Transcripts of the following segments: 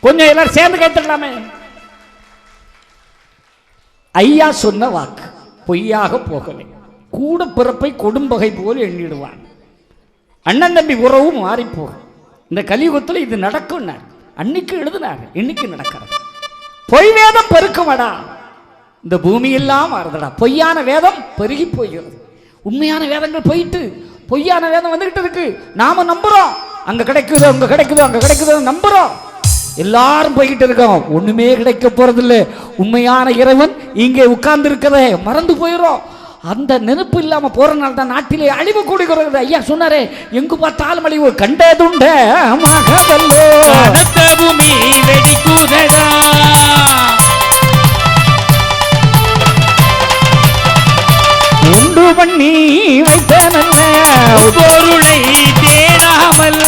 கொஞ்சம் எல்லாரும் சேர்ந்து கேட்டுக்கலாமே. ஐயா சொன்ன வாக்கு பொய்யாக போகலை. கூட பிறப்பை கொடும்பகை போல் எண்ணிடுவான். அண்ணன் தம்பி உறவு மாறி போகும். இந்த கலியுகத்தில் இது நடக்கும். அன்னைக்கு எழுதினார், இன்னைக்கு நடக்கிறது. பொய் வேதம் பெருக்குமடா, இந்த பூமி எல்லாம் மாறுதடா. பொய்யான வேதம் பெருகி போகிறது. உண்மையான வேதங்கள் போயிட்டு பொய்யான வேதம் வந்துகிட்டு இருக்கு. நாம நம்புறோம், அங்க கிடைக்குது, அங்க கிடைக்குது, அங்க கிடைக்குது நம்புறோம். எல்லாரும் போய்கிட்டு இருக்கோம், ஒண்ணுமே கிடைக்க போறதில்ல. உண்மையான இறைவன் இங்கே உட்கார்ந்து இருக்கதே மறந்து போயிடும். அந்த நெருப்பு இல்லாம போறனால தான் நாட்டிலே அழிவு கூடுகிறது. ஐயா சொன்னாரே, எங்கு பார்த்தாலும் அழிவு கண்டதுண்ட பூமி வெடிக்குதடா. உண்டு பண்ணி வைத்த நல்ல பொருளை தேடாமல்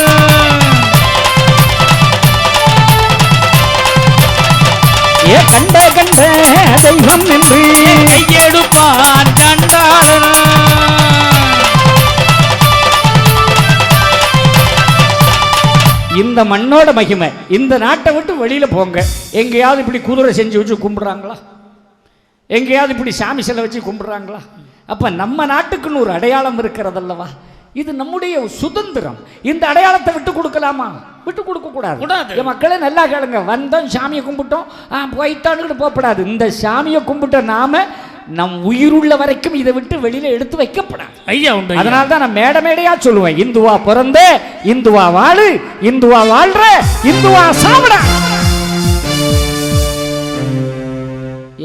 கண்ட கண்ட தெய்வம் என்று கையெடுப்பான் கண்டாளன். இந்த மண்ணோட மகிமை. இந்த நாட்டை விட்டு வெளியில போங்க, எங்கேயாவது இப்படி குதிரை செஞ்சு வச்சு கும்பிடுறாங்களா? எங்கேயாவது இப்படி சாமி சிலை வச்சு கும்பிடுறாங்களா? அப்ப நம்ம நாட்டுக்குன்னு ஒரு அடையாளம் இருக்கிறதல்லவா? இது நம்முடைய சுதந்திரம். இந்த அடையாளத்தை விட்டு கொடுக்கலாமா? விட்டு கொடுக்க கூடாது. மக்களே நல்லா கேளுங்க. வந்தோம், சாமியை கும்பிட்டோம், போயிட்டான்னு போகப்படாது. இந்த சாமியை கும்பிட்ட நாம நம் உயிருள்ள வரைக்கும் இதை விட்டு வெளியில எடுத்து வைக்கப்படாது. ஐயா உண்டு. அதனால தான் நான் மேடை மேடையா சொல்லுவேன், இந்துவா பிறந்த, இந்துவா வாழு, இந்துவா வாழ்ற, இந்துவா சாப்பிட.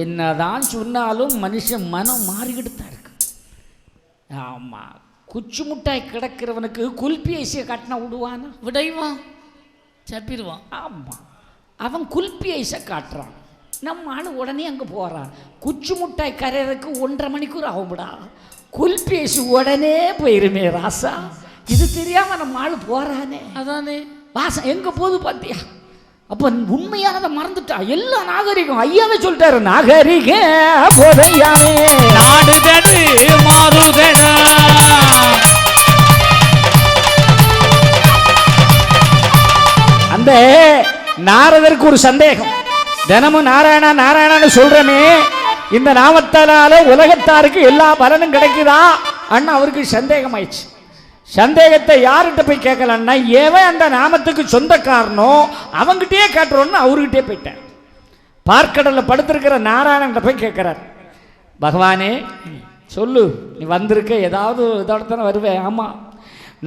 என்னதான் சொன்னாலும் மனுஷன் மனம் மாறிக்கிட்டு தான் இருக்கு. ஆமா, குச்சி முட்டாய் கிடக்கிறவனுக்கு குல்பி ஐசியை காட்டினா விடுவானா? விடைவான், சப்பிடுவான். ஆமாம், அவன் குல்பி ஐசை காட்டுறான், நம்ம ஆளு உடனே அங்கே போகிறான். குச்சி முட்டாய் கரையிறதுக்கு 1.5 மணிக்கூர் ஆகும்டா, குல்பி ஐசு உடனே போயிருமே ராசா. இது தெரியாமல் நம்ம ஆளு போகிறானே, அதானே வாசம் எங்கே போகுது பார்த்தியா? அப்போ உண்மையானதை மறந்துட்டா. எல்லா நாகரிகம் ஐயாவே சொல்லிட்டாரு, நாகரிக போதையாவே நாடுதடு மாறுதடா. அந்த நாரதருக்கு ஒரு சந்தேகம். தினமும் நாராயணா நாராயணான்னு சொல்றமே, இந்த நாமத்தால உலகத்தாருக்கு எல்லா பலனும் கிடைக்குதா அண்ணா? அவருக்கு சந்தேகம் ஆயிடுச்சு. சந்தேகத்தை யார்கிட்ட போய் கேட்கலான்னா, ஏவன் அந்த நாமத்துக்கு சொந்தக்காரனோ அவங்கிட்டே கேட்டுறோன்னு அவர்கிட்டே போயிட்டேன். பார்க்கடலில் படுத்திருக்கிற நாராயணன் போய் கேட்கிறார், பகவானே சொல்லு, நீ வந்திருக்க, ஏதாவது இதோட தானே வருவேன். ஆமாம்,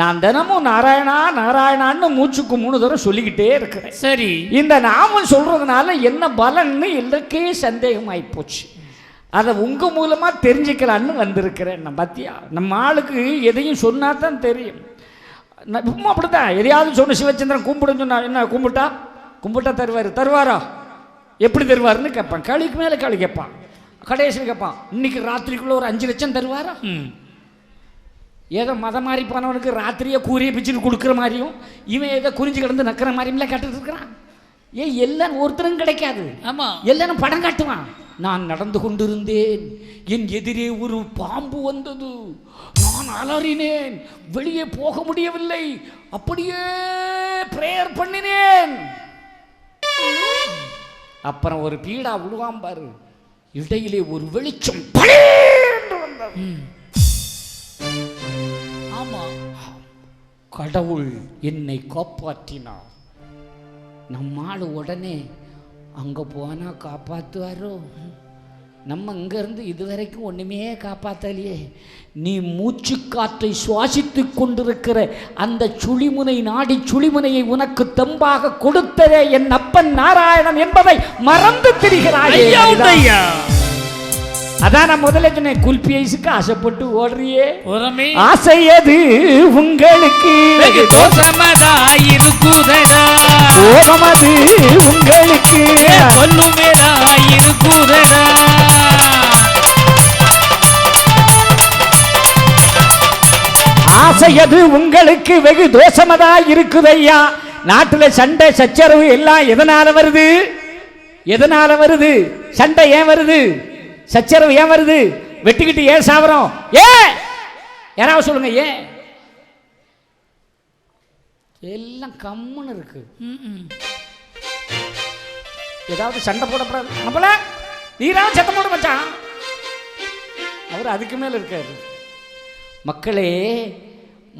நான் தினமும் நாராயணா நாராயணான்னு மூச்சுக்கு 3 தடவை சொல்லிக்கிட்டே இருக்கிறேன். சரி, இந்த நாமம் சொல்றதுனால என்ன பலன்னு எல்லாருக்கே சந்தேகமாகி போச்சு. அதை உங்கள் மூலமாக தெரிஞ்சுக்கலான்னு வந்திருக்கிறேன். நான் பத்தியா, நம்ம ஆளுக்கு எதையும் சொன்னா தான் தெரியும். நான் அப்படித்தான், எதையாவது சொன்ன சிவச்சந்திரன் கும்பிடுன்னு சொன்னா என்ன, கும்பிட்டா தருவாரா? எப்படி தருவாருன்னு கேட்பான். களிக்கு மேலே களி கேட்பான். கடைசியில் கேட்பான், இன்னைக்கு ராத்திரிக்குள்ள ஒரு 5 லட்சம் தருவாரா? ஏதோ மதம் மாறி போனவனுக்கு ராத்திரியை கூறிய பிச்சுட்டு கொடுக்குற மாதிரியும், இவன் ஏதோ குறிஞ்சி கிடந்து நக்கிற மாதிரியும்லாம் கேட்டுட்டு இருக்கிறான். எல்லாரும் ஒருத்தரும் கிடைக்காது. ஆமாம், எல்லாரும் படம் காட்டுவான். நான் நடந்து கொண்டிருந்தேன், என் எதிரே ஒரு பாம்பு வந்தது, நான் அலறினேன், வெளியே போக முடியவில்லை, அப்படியே பிரேயர் பண்ணினேன். அப்புறம் ஒரு பீடா விடுவான் பாரு, இடையிலே ஒரு வெளிச்சம் வந்தது. ஆமா, கடவுள் என்னை காப்பாற்றினார். நம்மால் உடனே அங்கே போனால் காப்பாற்றுவாரோ? நம்ம இங்கேருந்து இதுவரைக்கும் ஒன்றுமே காப்பாற்றலையே. நீ மூச்சு காற்றை சுவாசித்து கொண்டிருக்கிற அந்த சுழிமுனை நாடி சுழிமுனையை உனக்கு தெம்பாக கொடுத்ததே என் அப்பன் நாராயணன் என்பதை மறந்து திரிகிறாய். அதான் நான் முதல்ல சொன்னேன், குல்பி ஐஸுக்கு ஆசைப்பட்டு ஓடுறியே. ஆசையது உங்களுக்கு ஓகமது உங்களுக்கு ஆசையது உங்களுக்கு வெகு தோஷமதா இருக்குதையா. நாட்டில் சண்டை சச்சரவு எல்லாம் எதனால வருது? எதனால வருது சண்டை? ஏன் வருது சச்சரவு? ஏன் வருது? வெட்டிக்கிட்டு ஏன் சாவறோம்? ஏன் யாராவது சொல்லுங்க. ஏன் எல்லாம் கம்முன்னு இருக்கு? ஏதாவது சண்டை போடப்படாது நம்மள நீரா சத்தம் போட மச்சான். அவர் அதுக்கு மேல இருக்காரு. மக்களே,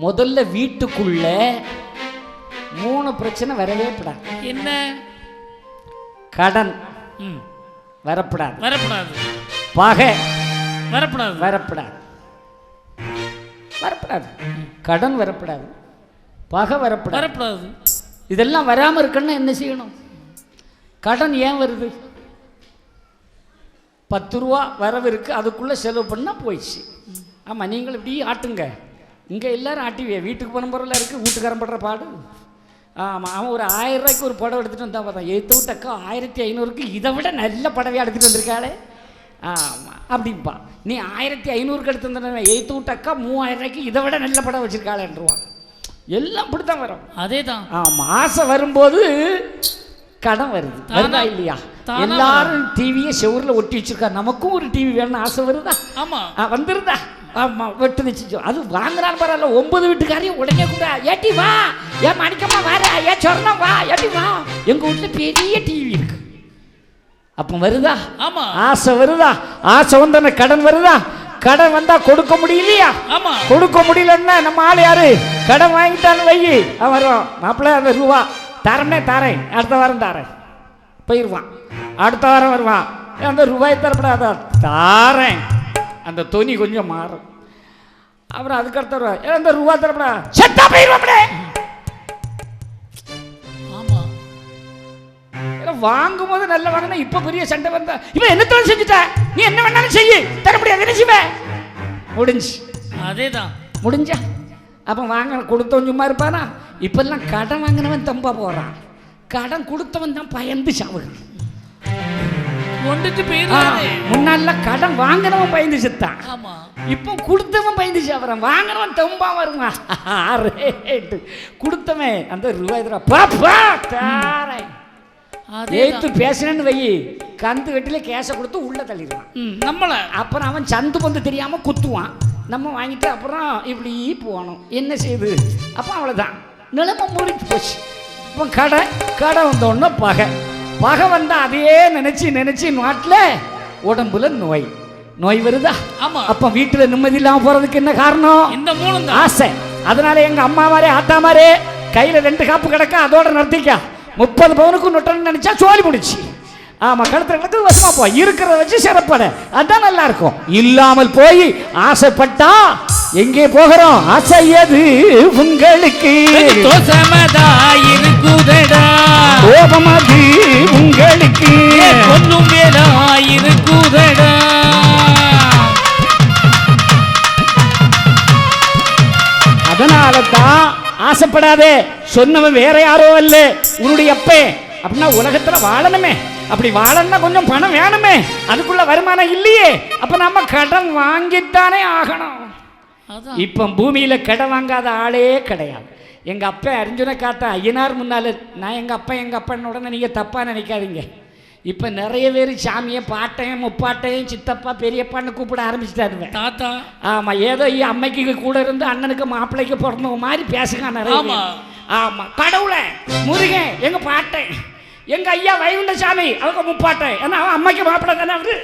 முதல்ல வீட்டுக்குள்ள 3 பிரச்சனை வரவே கூடாது. என்ன? கடன் வரப்படாது, வரப்படாது. பகை வரப்படாது, வரப்படாது, வரப்படாது. கடன் வரப்படாது, பகை வரப்படாது, வரப்படாது. இதெல்லாம் வராமல் இருக்கணும்னா என்ன செய்யணும்? கடன் ஏன் வருது? 10 ரூபா வரவு இருக்கு, அதுக்குள்ள செலவு பண்ணா போயிடுச்சு. ஆமா, நீங்கள் இப்படி ஆட்டுங்க. இங்க எல்லாரும் ஆட்டிவே. வீட்டுக்கு போன பொருளாக இருக்கு, வீட்டுக்காரன் படுற பாடு. ஆமாம், அவன் ஒரு 1000 ரூபாய்க்கு ஒரு புடவை எடுத்துகிட்டு வந்தான். பார்த்தா எய்த்தவுட்டக்கா 1500க்கு இதை விட நல்ல புடவையாக எடுத்துகிட்டு வந்திருக்காளே. ஆமாம் அப்படின்பா. நீ 1500க்கு எடுத்து வந்த எய்த்தவுட்டக்கா 3000 ரூபாய்க்கு இதை விட நல்ல புடவை வச்சிருக்காளேன்றுவான். எல்லாம் இப்படி தான் வரும். அதே தான். ஆமாம், ஆசை வரும்போது கடன் வருது. வருதா இல்லையா? எல்லாரும் டிவியை செவரில் ஒட்டி வச்சிருக்கா. நமக்கும் ஒரு டிவி வேணும்னு ஆசை வருதா? ஆமாம், வந்துருதா? ஆமாம், வெட்டு நிச்சயம். அது வாங்குறான்னு பரவாயில்ல. 9 வீட்டுக்காரையும் உடனே கூட ஏட்டி வா, ஏன் மணிக்கம்மா வார, ஏன் சொர்ணம் வா, ஏட்டி வா. எங்கள் வீட்டில் பெரிய டிவி இருக்கு. அப்போ வருதா? ஆமாம், ஆசை வருதா? ஆசை வந்த கடன் வருதா? கடன் வந்தா கொடுக்க முடியலையா? ஆமா, கொடுக்க முடியலன்னா நம்ம ஆள் யாரு? கடன் வாங்கிட்டான்னு வை, வரும் மாப்பிள்ள அந்த ரூபா தரனே தாரேன், அடுத்த வாரம் தாரேன் போயிடுவான். அடுத்த வாரம் வருவான், அந்த ரூபாய் தரப்படாத தாரேன். அந்த துணி கொஞ்சம் மாறும். அப்புறம் அதுக்கு அடுத்த ரூபா, அந்த ரூபா தரப்படா செத்தா போயிடுவாப்படே. வாங்கும் போது நல்ல வாங்கினா இப்ப பெரிய சண்டை வந்தா இவன் என்ன தொழில் செஞ்சுட்ட, நீ என்ன வேணாலும் செய்ய, தர முடியாது, என்ன செய்வேன்? முடிஞ்சு. அதேதான் முடிஞ்சா. அப்ப வாங்க கொடுத்தவன் சும்மா இருப்பானா? இப்பெல்லாம் கடன் வாங்கினவன் தம்பா போறான், கடன் கொடுத்தவன் தான் பயந்து சாவுகிறான். முன்னால கடன் வாங்கினவன் பயந்து செத்தான், இப்போ கொடுத்தவன் பயந்து சாவுறான். வாங்கினவன் தம்பா வருவான். கொடுத்தவன் அந்த ரூபாய் ஏத்து பேசினு வை, கந்து வெட்டில கேச கொடுத்து உள்ள தள்ளிடுவான் நம்மள. அப்புறம் அவன் சந்து பந்து தெரியாம குத்துவான். நம்ம வாங்கிட்டு அப்புறம் இப்படி போகணும். என்ன செய்யுது? அப்போ அவ்வளோதான், நிலைமை மூடிட்டு போச்சு. இப்போ கடை வந்தோடனே பகை வந்தா அதையே நினைச்சு நாட்டில் உடம்புல நோய் வருதா? ஆமா. அப்ப வீட்டுல நிம்மதி இல்லாம போறதுக்கு என்ன காரணம்? இந்த 3 ஆசை. அதனால எங்க அம்மா மாரே ஆத்தா மாரே கையில 2 காப்பு கிடக்க, அதோட நிறுத்திக்கா. 30 பவுனுக்கு நொட்டன்னு நினைச்சா சோழி முடிச்சு. ஆமா, கழுத்துல கிடக்கு வசமா போ, இருக்கிறத வச்சு சிறப்பட, அதான் நல்லா இருக்கும். இல்லாமல் போய் ஆசைப்பட்டா எங்கே போகிறோம்? ஆசையது உங்களுக்கு கோபமது உங்களுக்கு ஒன்றும் இருக்குதடா. அதனால தான் ஆசைப்படாதே. சொன்னவன் வேற யாரோ அல்ல, உன்னுடைய அப்பே. அப்படின்னா உலகத்துல வாழணுமே, அப்படி வாழணும்னா கொஞ்சம் பணம் வேணுமே, அதுக்குள்ள வருமானம் இல்லையே. அப்ப நம்ம கடன் வாங்கித்தானே ஆகணும். இப்ப பூமியில கடன் வாங்காத ஆளே கிடையாது. எங்க அப்பா அர்ஜுன காத்த ஐயனார் முன்னால நான் எங்க அப்பா உடனே நீங்க தப்பா நினைக்காதீங்க. இப்ப நிறைய பேர் சாமியை பாட்டையும் முப்பாட்டையும் சித்தப்பா பெரியப்பான்னு கூப்பிட ஆரம்பிச்சுட்டாருங்க தாத்தா. ஆமா, ஏதோ அம்மைக்கு கூட இருந்து அண்ணனுக்கு மாப்பிள்ளைக்கு பிறந்தவங்க மாதிரி பேசுங்க நிறைய. ஆமா, கடவுளை முருகன் எங்க பாட்டேன், எங்க ஐயா வைகுண்ட சாமி அவங்க முப்பாட்டை, ஏன்னா அவன் அம்மைக்கு மாப்பிள்ளை தானே அவரு.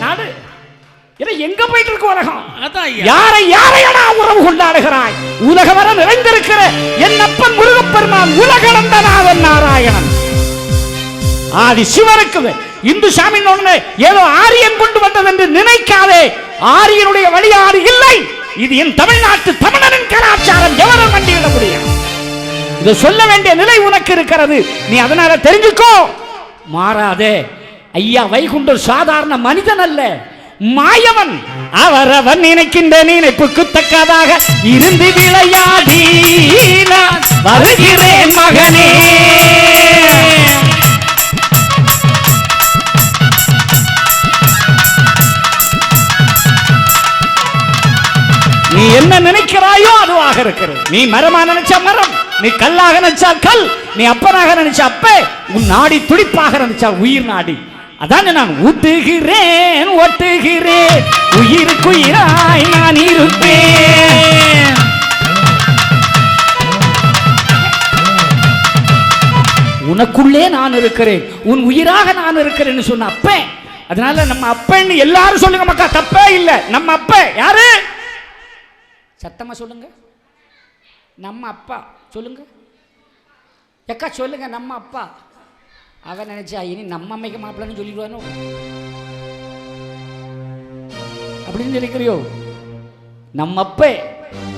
நாடு எங்க போயிட்டு இருக்கு உலகம்? யாரையடா உறவு கொண்டாடுகிறாய்? உலக வர நிறைந்திருக்கிற என் அப்பன் முருகப்பெருமான் உலகளந்த நாதன் நாராயணன் ஆதி சிவனுக்கு இந்து சாமி ஏதோ ஆரியன் கொண்டு வந்தது என்று நினைக்காதே. ஆரியனுடைய வழியாறு இல்லை. இது என் தமிழ்நாட்டு தமிழரின் கலாச்சாரம், எவரும் கண்டிட முடியாது. இதை சொல்ல வேண்டிய நிலை உனக்கு இருக்கிறது. நீ அதனால தெரிஞ்சுக்கோ, மாறாதே. ஐயா வைகுண்டர் சாதாரண மனிதன் அல்ல, மாயவன். அவரவன் நினைக்கின்ற நினைப்புக்கு தக்கதாக இருந்து விளையாடி வருகிறேன் மகனே. நீ என்ன நினைக்கிறாயோ அதுவாக இருக்கிறது. நீ மரமா நினைச்சா மரம், நீ கல்லாக நினைச்சா கல், நீ அப்பனாக நினைச்சா அப்பே, உன் நாடி துடிப்பாக நினைச்சா உயிர் நாடி. அதான் நான் ஊட்டுகிறேன் ஒட்டுகிறேன், உயிருக்குயிராய் நான் இருப்பேன். உனக்குள்ளே நான் இருக்கிறேன், உன் உயிராக நான் இருக்கிறேன்னு சொன்ன அப்பன். அதனால நம்ம அப்பன்னு எல்லாரும் சொல்லுங்க மக்கா, தப்பே இல்லை. நம்ம அப்ப யாரு? சத்தமா சொல்லுங்க. நம்ம அப்பா சொல்லுங்க. எக்கா சொல்லுங்க, நம்ம அப்பா. அவன் நினைச்சா இனி நம்ம அம்மைக்கு மாப்பிள்ளன்னு சொல்லிடுவானோ அப்படின்னு நினைக்கிறியோ? நம்ம அப்ப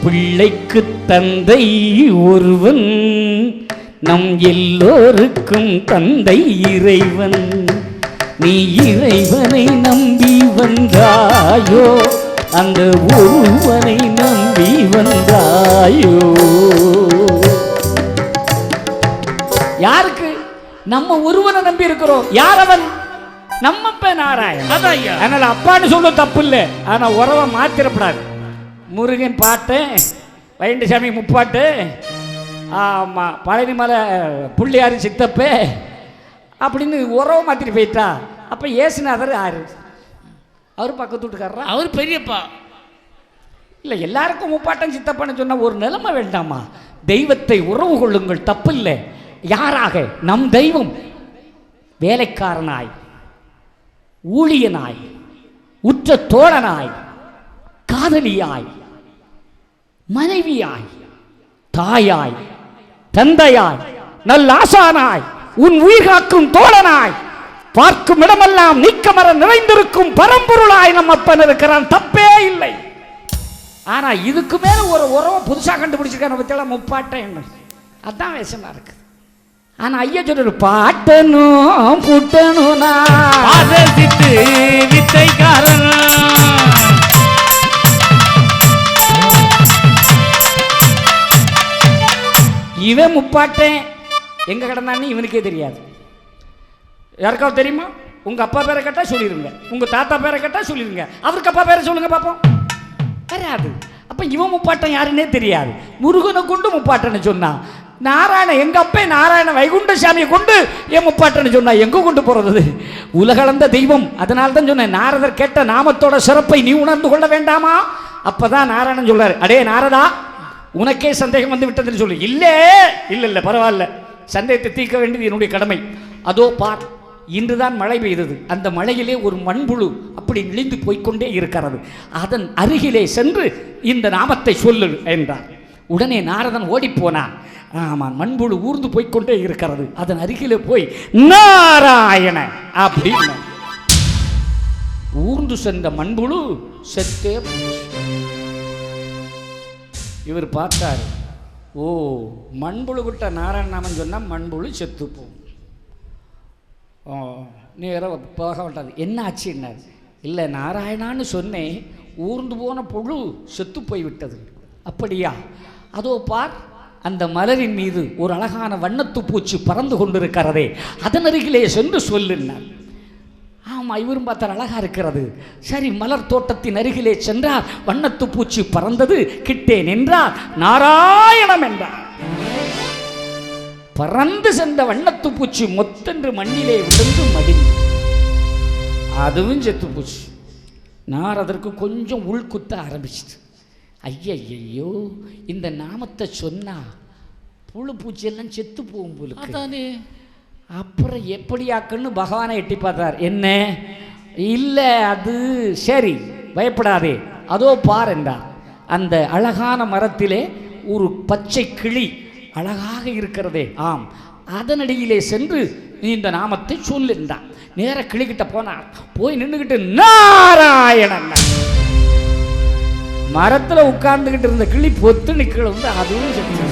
பிள்ளைக்கு தந்தை ஒருவன், நம் எல்லோருக்கும் தந்தை இறைவன். நீ இறைவனை நம்பி வந்தாயோ, அந்த ஒருவனை நம்பி வந்தாயோ. யாருக்கு? நம்ம ஒருவனை நம்பி இருக்கிறோம். யார் அவன்? நம்ம அப்ப நாராயணன். அதனால அப்பான்னு சொல்ல தப்பு இல்லை, ஆனா உறவை மாத்திரப்படாது. முருகன் பாட்டு, வைண்டசாமி முப்பாட்டு, ஆமா பழனிமலை புள்ளியாரி சித்தப்பு அப்படின்னு உறவை மாத்திட்டு போயிட்டா அப்ப ஏசுநாதர் யாரு? அவர் பக்கத்து வீட்டுக்காரரா? அவர் பெரியப்பா இல்லை. எல்லாருக்கும் முப்பாட்டம் சித்தப்பான்னு சொன்னா ஒரு நிலைமை வேண்டாமா? தெய்வத்தை உறவு கொள்ளுங்கள், தப்பு இல்லை. யாராக? நம் தெய்வம் வேலைக்காரனாய், ஊழியனாய், உற்ற தோழனாய், காதலியாய், மனைவியாய், தாயாய், தந்தையாய், நல்லாசானாய், உன் உயிர் காக்கும் தோழனாய், பார்க்கும் இடமெல்லாம் நீக்கமர நிறைந்திருக்கும் பரம்பொருளாய் நம்ம அப்பன் இருக்கிறான். தப்பே இல்லை. ஆனா இதுக்கு மேல ஒரு உறவை புதுசா கண்டுபிடிச்சிருக்கான பத்தியெல்லாம் முப்பாட்டம் என்ன, அதான் விஷயமா இருக்கு. ஆனா ஐயா சொல்ற பாட்டனும் புட்டனும்னா வித்தைக்காரன். இவன் முப்பாட்டேன் எங்க கிடந்தான்னு இவனுக்கே தெரியாது. யாருக்காவது தெரியுமா? உங்க அப்பா பேரை கேட்டா சொல்லிருங்க, உங்க தாத்தா பேரை கேட்டா சொல்லிருங்க, அவருக்கு அப்பா பேரை சொல்லுங்க பாப்போம். தெரியாது. அப்ப இவன் முப்பாட்டம் யாருன்னே தெரியாது. முருகனை கொண்டு முப்பாட்டன்னு சொன்னா, நாராயண எங்க அப்பே நாராயண வைகுண்ட சாமியை கொண்டு என் முப்பாட்டன்னு சொன்னா எங்க கொண்டு போறது? உலகளந்த தெய்வம். அதனால தான் சொன்னேன், நாரதர் கேட்ட நாமத்தோட சிறப்பை நீ உணர்ந்து கொள்ள வேண்டாமா? அப்பதான் நாராயணன் சொல்றாரு, அடே நாரதா, உனக்கே சந்தேகம் வந்து விட்டதுன்னு சொல்லு. இல்ல இல்ல இல்ல பரவாயில்ல, சந்தேகத்தை தீர்க்க வேண்டியது என்னுடைய கடமை. அதோ பார், இன்றுதான் மழை பெய்தது. அந்த மழையிலே ஒரு மண்புழு அப்படி நெளிந்து போய்கொண்டே இருக்கிறது. அதன் அருகிலே சென்று இந்த நாமத்தை சொல்லு என்றார். உடனே நாரதன் ஓடி போனான். ஆமாம், மண்புழு ஊர்ந்து போய்கொண்டே இருக்கிறது. அதன் அருகிலே போய் நாராயண அப்படின்னு ஊர்ந்து சென்ற மண்புழு செத்தே. இவர் பார்த்தார், ஓ மண்புழு விட்ட நாராயண நாமன் சொன்னால் மண்புழு செத்து போகும். நேராக போக மாட்டாது. என்ன ஆச்சு? என்ன இல்லை, நாராயணான்னு சொன்னேன், ஊர்ந்து போன புழு செத்து போய்விட்டது. அப்படியா? அதோ பார், அந்த மலரின் மீது ஒரு அழகான வண்ணத்து பூச்சி பறந்து கொண்டிருக்கிறதே, அதன் அருகிலே சென்று சொல்லுன்னார். ஆமாம், இவரும் பார்த்தார், அழகா இருக்கிறது. சரி, மலர் தோட்டத்தின் அருகிலே சென்றார். வண்ணத்து பூச்சி பறந்தது. கிட்டே நின்றார். நாராயணம் என்றார். பறந்து சென்ற வண்ணத்து பூச்சி மொத்தென்று மண்ணிலே விழுந்து மடிந்து அதுவும் செத்து பூச்சி. நாரதற்கு கொஞ்சம் உள்குத்த ஆரம்பிச்சிட்டு, ஐயையோ, இந்த நாமத்தை சொன்னா புழு பூச்சியெல்லாம் செத்து போகும் போலுக்கு. அப்புறம் எப்படியாக்குன்னு பகவானை எட்டி பார்த்தார். என்ன? இல்லை, அது சரி, பயப்படாதே, அதோ பார் என்றார். அந்த அழகான மரத்திலே ஒரு பச்சை கிளி அழகாக இருக்கிறதே, ஆம், அதனடியிலே சென்று இந்த நாமத்தை சொல்லுண்டான். நேர கிளிக்கிட்ட போனார். போய் நின்றுகிட்டு நாராயணன். மரத்தில் உட்கார்ந்துகிட்டு இருந்த கிளி பொத்து நிக்கல வந்து அதுவும் செத்து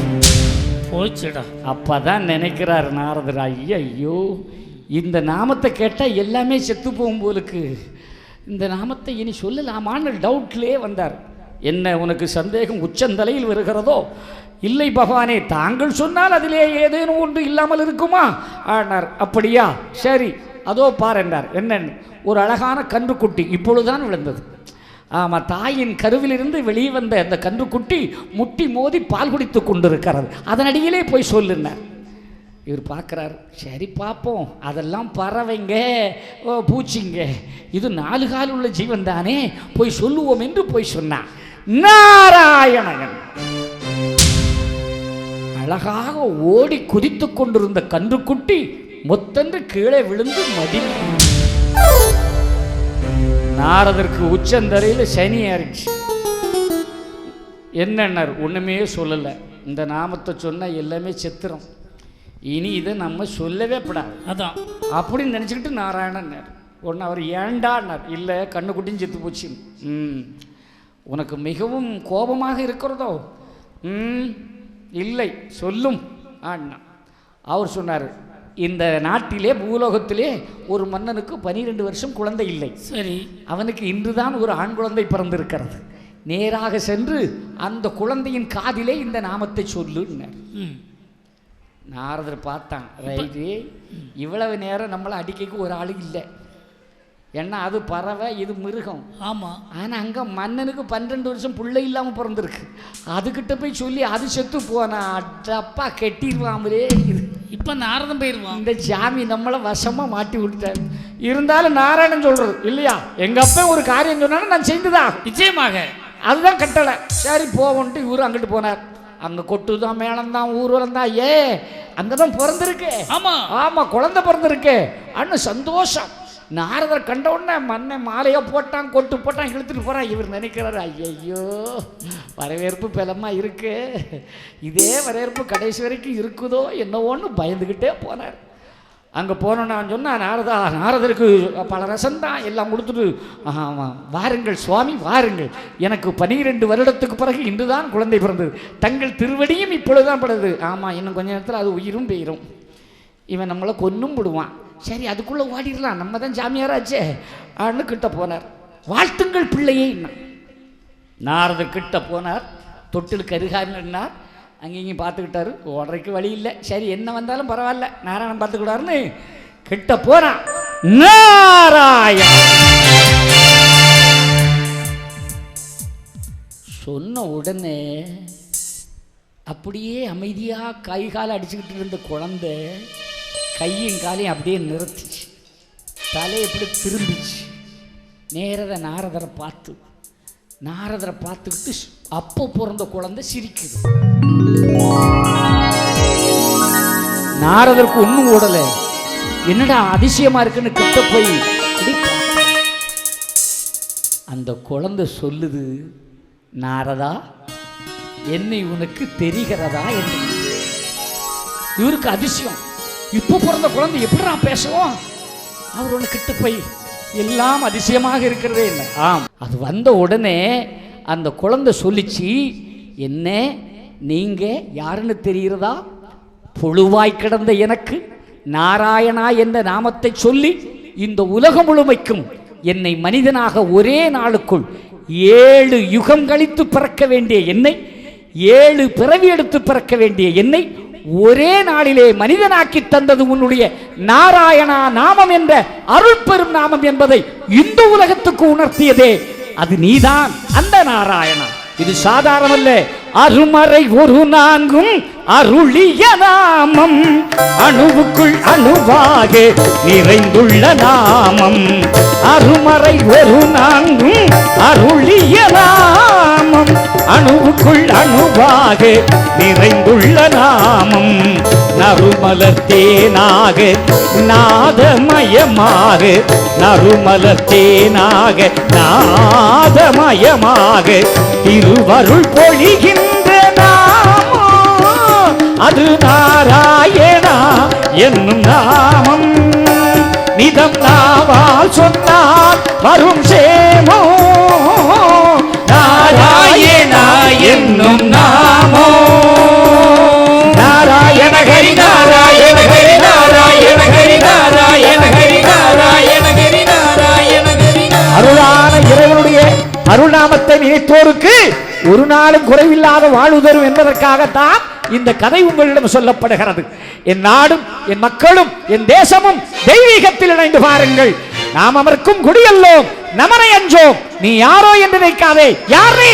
போச்சுடா. அப்பதான் நினைக்கிறார் நாரதர், ஐயோ, இந்த நாமத்தை கேட்டால் எல்லாமே செத்து போகும் போலுக்கு, இந்த நாமத்தை இனி சொல்லலாமான்னு டவுட்லேயே வந்தார். என்ன உனக்கு சந்தேகம் உச்சந்தலையில் வருகிறதோ? இல்லை பகவானே, தாங்கள் சொன்னால் அதிலே ஏதேனும் ஒன்று இல்லாமல் இருக்குமா ஆனார். அப்படியா, சரி, அதோ பார் என்றார். என்னன்னு? ஒரு அழகான கன்றுக்குட்டி இப்பொழுதுதான் விழுந்தது. ஆமாம், தாயின் கருவிலிருந்து வெளியே வந்த அந்த கன்றுக்குட்டி முட்டி மோதி பால் குடித்து கொண்டிருக்கிறது. அதனடியிலே போய் சொல்லுன்னார். இவர் பார்க்குறாரு, சரி பார்ப்போம், அதெல்லாம் பறவைங்க, பூச்சிங்க, இது 4 கால் உள்ள ஜீவன் தானே, போய் சொல்லுவோம் என்று போய் சொன்னார். நாராயணன் அழகாக ஓடி குதித்து கொண்டிருந்த கன்றுக்குட்டி மொத்தன்று கீழே விழுந்து மடி. நாரதற்கு உச்சந்தரையில் சனி ஏறிச்சு. என்னன்னார்? ஒன்றுமே சொல்லலை. இந்த நாமத்தை சொன்னால் எல்லாமே செத்துரும், இனி இதை நம்ம சொல்லவே படாது அதான் அப்படின்னு நினச்சிக்கிட்டு நாராயணன்னார். ஒன்று அவர் ஏண்டான்னார். இல்லை, கண்ணுக்குட்டியும் செத்து போச்சு. உனக்கு மிகவும் கோபமாக இருக்கிறதோ? இல்லை, சொல்லும் ஆண்ணா. அவர் சொன்னார், இந்த நாட்டிலே பூலோகத்திலே ஒரு மன்னனுக்கு 12 வருஷம் குழந்தை இல்லை. சரி, அவனுக்கு இன்றுதான் ஒரு ஆண் குழந்தை பிறந்திருக்கிறது. நேராக சென்று அந்த குழந்தையின் காதிலே இந்த நாமத்தை சொல்லுன்னார். நாரதர் பார்த்தான், ரைட்டு, இவ்வளவு நேரம் நம்மளை அடிக்கைக்கு ஒரு ஆளு இல்லை. ஏன்னா அது பறவை, இது மிருகம். ஆமாம். ஆனால் அங்கே மன்னனுக்கு 12 வருஷம் பிள்ளை இல்லாமல் பிறந்திருக்கு. அதுக்கிட்ட போய் சொல்லி அது செத்து போனா அட்டப்பா கெட்டிடுவாமலே. இது இப்போ நாரதம் போயிடுவான். இந்த ஜாமி நம்மளை வசமாக மாட்டி விட்டுட்டார். இருந்தாலும் நாராயணன் சொல்றது இல்லையா, எங்கள் அப்பா ஒரு காரியம் சொன்னாலும் நான் செய்துதான். நிச்சயமாக அதுதான் கட்டளை. சரி போவோன்ட்டு இவரு அங்கிட்டு போனார். அங்கே கொட்டு தான், மேளம் தான், ஊர்வலம் தான். அங்கே தான் பிறந்திருக்கு. ஆமாம் ஆமாம், குழந்தை பிறந்திருக்கு அண்ணு சந்தோஷம். நாரதர் கண்ட உடனே மண்ணை மாலையை போட்டான், கொட்டு போட்டான், இழுத்துட்டு போகிறான். இவர் நினைக்கிறார், ஐயையோ வரவேற்பு பலமாக இருக்கு, இதே வரவேற்பு கடைசி வரைக்கும் இருக்குதோ என்னவோன்னு பயந்துக்கிட்டே போனார். அங்கே போனோன்னு நான் சொன்னேன், நாரதருக்கு பல ரசம்தான் எல்லாம் கொடுத்துட்டு, ஆமாம் வாருங்கள் சுவாமி வாருங்கள், எனக்கு 12 வருடத்துக்கு பிறகு இன்றுதான் குழந்தை பிறந்தது, தங்கள் திருவடியும் இப்பொழுதுதான் படுது. ஆமாம், இன்னும் கொஞ்ச நேரத்தில் அது உயிரும் போயிடும், இவன் நம்மளை கொன்னும் விடுவான். சரி அதுக்குள்ளே ஓடிடலாம், நம்ம தான் ஜாமியாராச்சே ஆன்னு கிட்ட போனார். வாழ்த்துங்கள் பிள்ளையே. நாரதர் கிட்ட போனார், தொட்டில் கருகாருன்னார். அங்கேயும் பார்த்துக்கிட்டாரு, ஓடுறதுக்கு வழி இல்லை. சரி என்ன வந்தாலும் பரவாயில்ல, நாராயணன் பார்த்துக்கிட்டாருன்னு கிட்ட போனான். நாராயண சொன்ன உடனே அப்படியே அமைதியாக கை காலை அடிச்சுக்கிட்டு இருந்த குழந்தை கையும் காலையும் அப்படியே நிறுத்திச்சு, தலையை எப்படி திரும்பிச்சு. நேரத நாரதரை பார்த்துக்கிட்டு அப்போ பிறந்த குழந்தை சிரிக்குது. நாரதருக்கு ஒன்றும் ஓடலை. என்னடா அதிசயமா இருக்குன்னு கிட்ட போய் அந்த குழந்தை சொல்லுது, நாரதா என்னை உனக்கு தெரிகிறதா என்று. இவருக்கு அதிசயம், இப்போ பிறந்த குழந்தை எப்படி நான் பேசுவோம்? அவர் ஒன்று கிட்ட போய் எல்லாம் அதிசயமாக இருக்கிறதே இல்லை. ஆம், அது வந்த உடனே அந்த குழந்தை சொல்லிச்சு, என்ன நீங்க யாருன்னு தெரிகிறதா? புழுவாய் கிடந்த எனக்கு நாராயணா என்ற நாமத்தை சொல்லி இந்த உலகம் முழுமைக்கும் என்னை மனிதனாக ஒரே நாளுக்குள் 7 யுகம் கழித்து பிறக்க வேண்டிய என்னை, 7 பிறவி எடுத்து பிறக்க வேண்டிய என்னை ஒரே நாளிலே மனிதனாக்கி தந்தது உன்னுடைய நாராயணா நாமம் என்ற அருள் பெரும் நாமம் என்பதை இந்த உலகத்துக்கு உணர்த்தியதே அது நீதான் அந்த நாராயணா. இது சாதாரணமல்ல, அருமறை ஒரு நான்கும் அருளிய நாமம், அணுவுக்குள் அணுவாக நிறைந்துள்ள நாமம். அருமறை ஒரு நான்கும் அருளிய நாமம், அணுவுக்குள் அணுவாக நிறைந்துள்ள நாமம். நறுமலத்தேனாக நாதமயமாக, நறுமலத்தேனாக நாதமயமாக திருவருள் பொழிகின்ற நாமம் அது நாராயணா என்னும் நாமம். நிதம் நாவால் சொன்னால் வரும் சேமோ, நாராயணா என்னும் நாமோ. நாராயண ஹரி நாராயண ஹரி நாராயண ஹரி நாராயண ஹரி நாராயண ஹரி நாராயண ஹரி. அருளான இறைவனுடைய அருள்நாமத்தை நினைத்தோருக்கு ஒரு நாளும் குறைவில்லாத வாழ்வு தரும் என்பதற்காகத்தான் இந்த கதை உங்களிடம் சொல்லப்படுகிறது. என் நாடும் என் மக்களும் என் தேசமும் தெய்வீகத்தில் இணைந்து பாருங்கள். நாம் அமர்க்கும் குடியல்லோம், நமனை அஞ்சோம். நீ யாரோ என்று நினைக்காதே. யாரை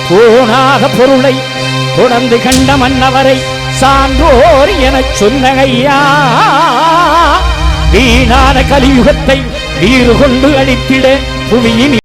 தோணாத பொருளை தொடர்ந்து கண்ட மன்னவரை சான்றோர் எனச் சொன்ன ஐயா, வீணான கலியுகத்தை வீறு கொண்டு அழித்திட புவியின்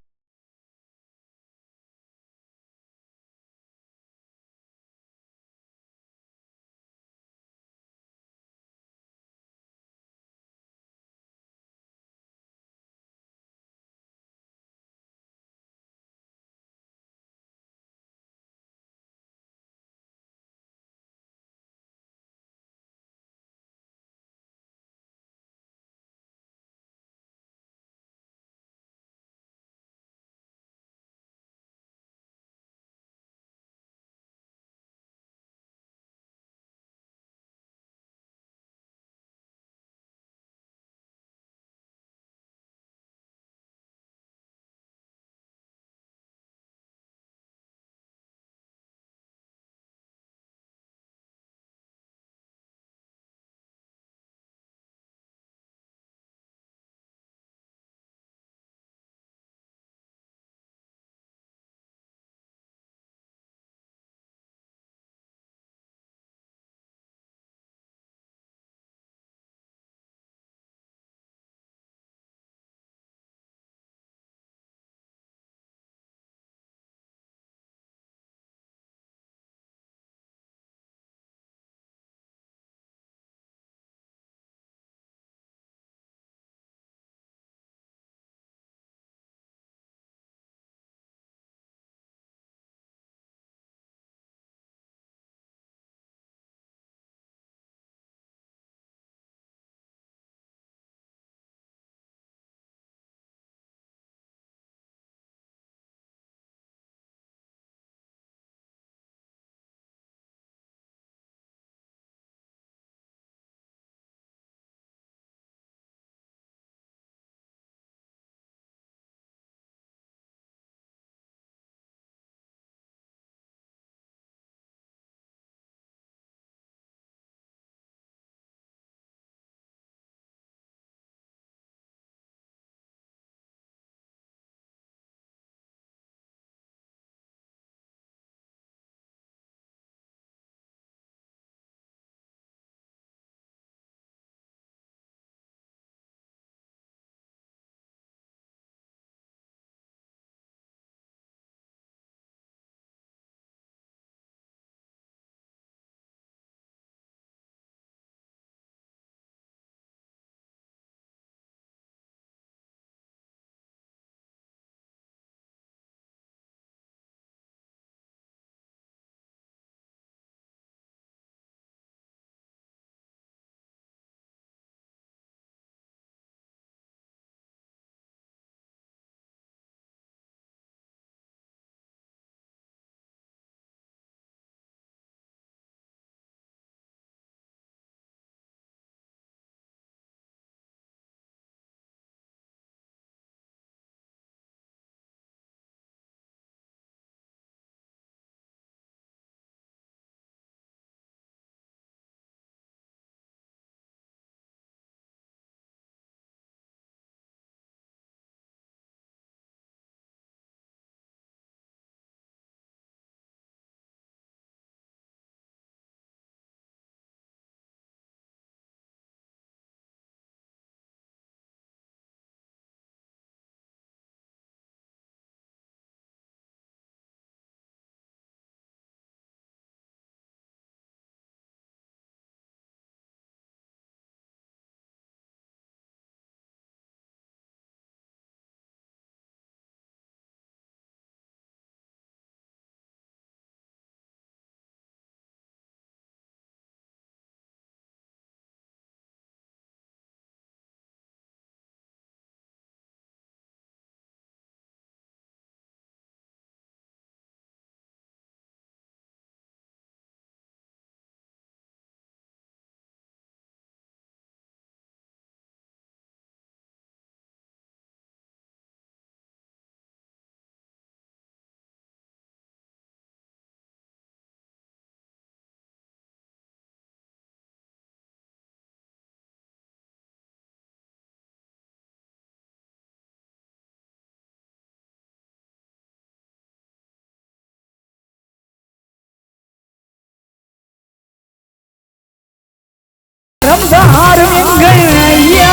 வரம் தாரும் எங்கள் ஐயா.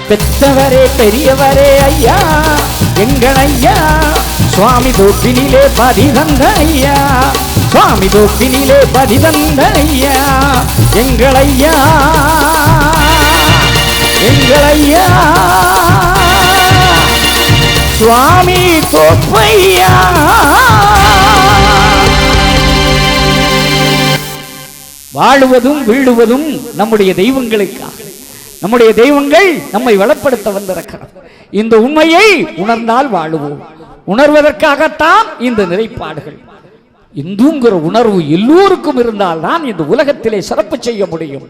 பெத்தவரே பெரியவரே ஐயா எங்கள் ஐயா, சுவாமி தோப்பினிலே பதிதந்த ஐயா, சுவாமி தோப்பினிலே பதிதந்த ஐயா எங்கள் ஐயா, எங்கள் ஐயா சுவாமி தோப்பையா. வாழுவதும் வீழுவதும் நம்முடைய தெய்வங்களுக்காக. நம்முடைய தெய்வங்கள் நம்மை வளப்படுத்த வந்திருக்கிறது. இந்த உண்மையை உணர்ந்தால் வாழுவோம். உணர்வதற்காகத்தான் இந்த நிலைப்பாடுகள். இந்துங்கிற உணர்வு எல்லோருக்கும் இருந்தால் தான் இந்த உலகத்திலே சிறப்பு செய்ய முடியும்.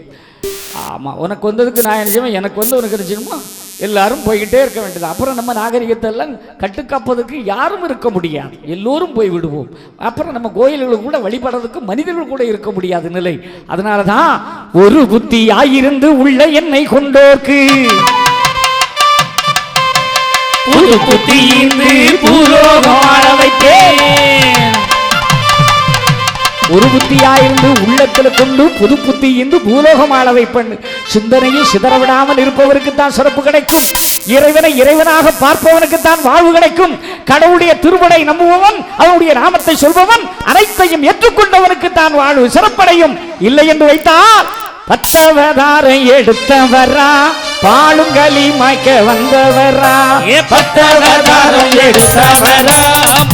ஆமா, உனக்கு வந்ததுக்கு நான் என்ன செய்வேன், எனக்கு வந்து உனக்கு என்ன செய்யணுமா, எல்லாரும் போய்கிட்டே இருக்க வேண்டியது. அப்புறம் நம்ம நாகரிகத்தை எல்லாம் கட்டுக்காப்பதற்கு யாரும் இருக்க முடியாது, எல்லோரும் போய் விடுவோம். அப்புறம் நம்ம கோயில்களுக்கு கூட வழிபடுறதுக்கு மனிதர்கள் கூட இருக்க முடியாத நிலை. அதனாலதான் ஒரு புத்தி ஆயிருந்து உள்ள என்னை கொண்டோர்க்கு புது புத்தி இன்று பூலோகம் ஆள வைத்தேன். ஒரு புத்தியாயிருந்து உள்ளத்துல கொண்டு புது புத்தி இன்று பூலோகம் ஆள வைப்பேன். சிந்தனையை சிதறவிடாமல் இருப்பவருக்கு தான் சிறப்பு கிடைக்கும். இறைவனை இறைவனாக பார்ப்பவனுக்கு தான் வாழ்வு கிடைக்கும். கடவுளுடைய திருவடை நம்புபவன், அவனுடைய நாமத்தை சொல்பவன், அனைத்தையும் ஏற்றுக்கொண்டவனுக்கு தான் வாழ்வு சிறப்படையும். இல்லை என்று வைத்தால் பத்தவதாரை எடுத்தவரா பாலுங்களி மாய்க்க வந்தவரா, பத்தவதாரம் எடுத்தவரா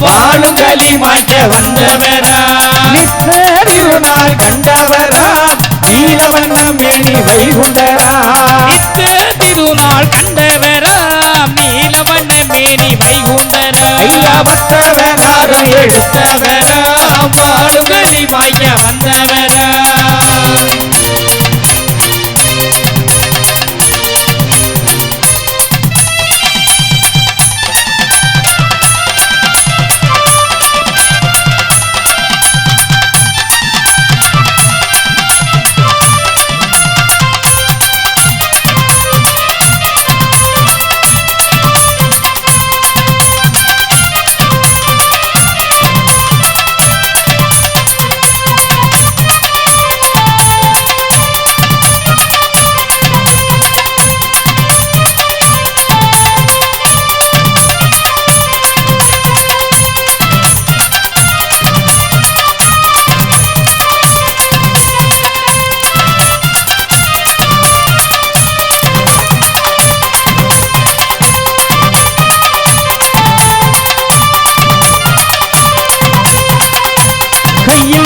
பாலுங்களி மாய்க்க வந்தவரா, நித்தரிருநாள் கண்டவரா நீலவண்ண மேனி வைகுண்டரா, திருநாள் கண்டவரா நீலவண்ண மேனி வைகுண்டரா, ஐயா பத்தவதாரம் எடுத்தவரா பாலுங்களி மாய்க்க வந்தவரா.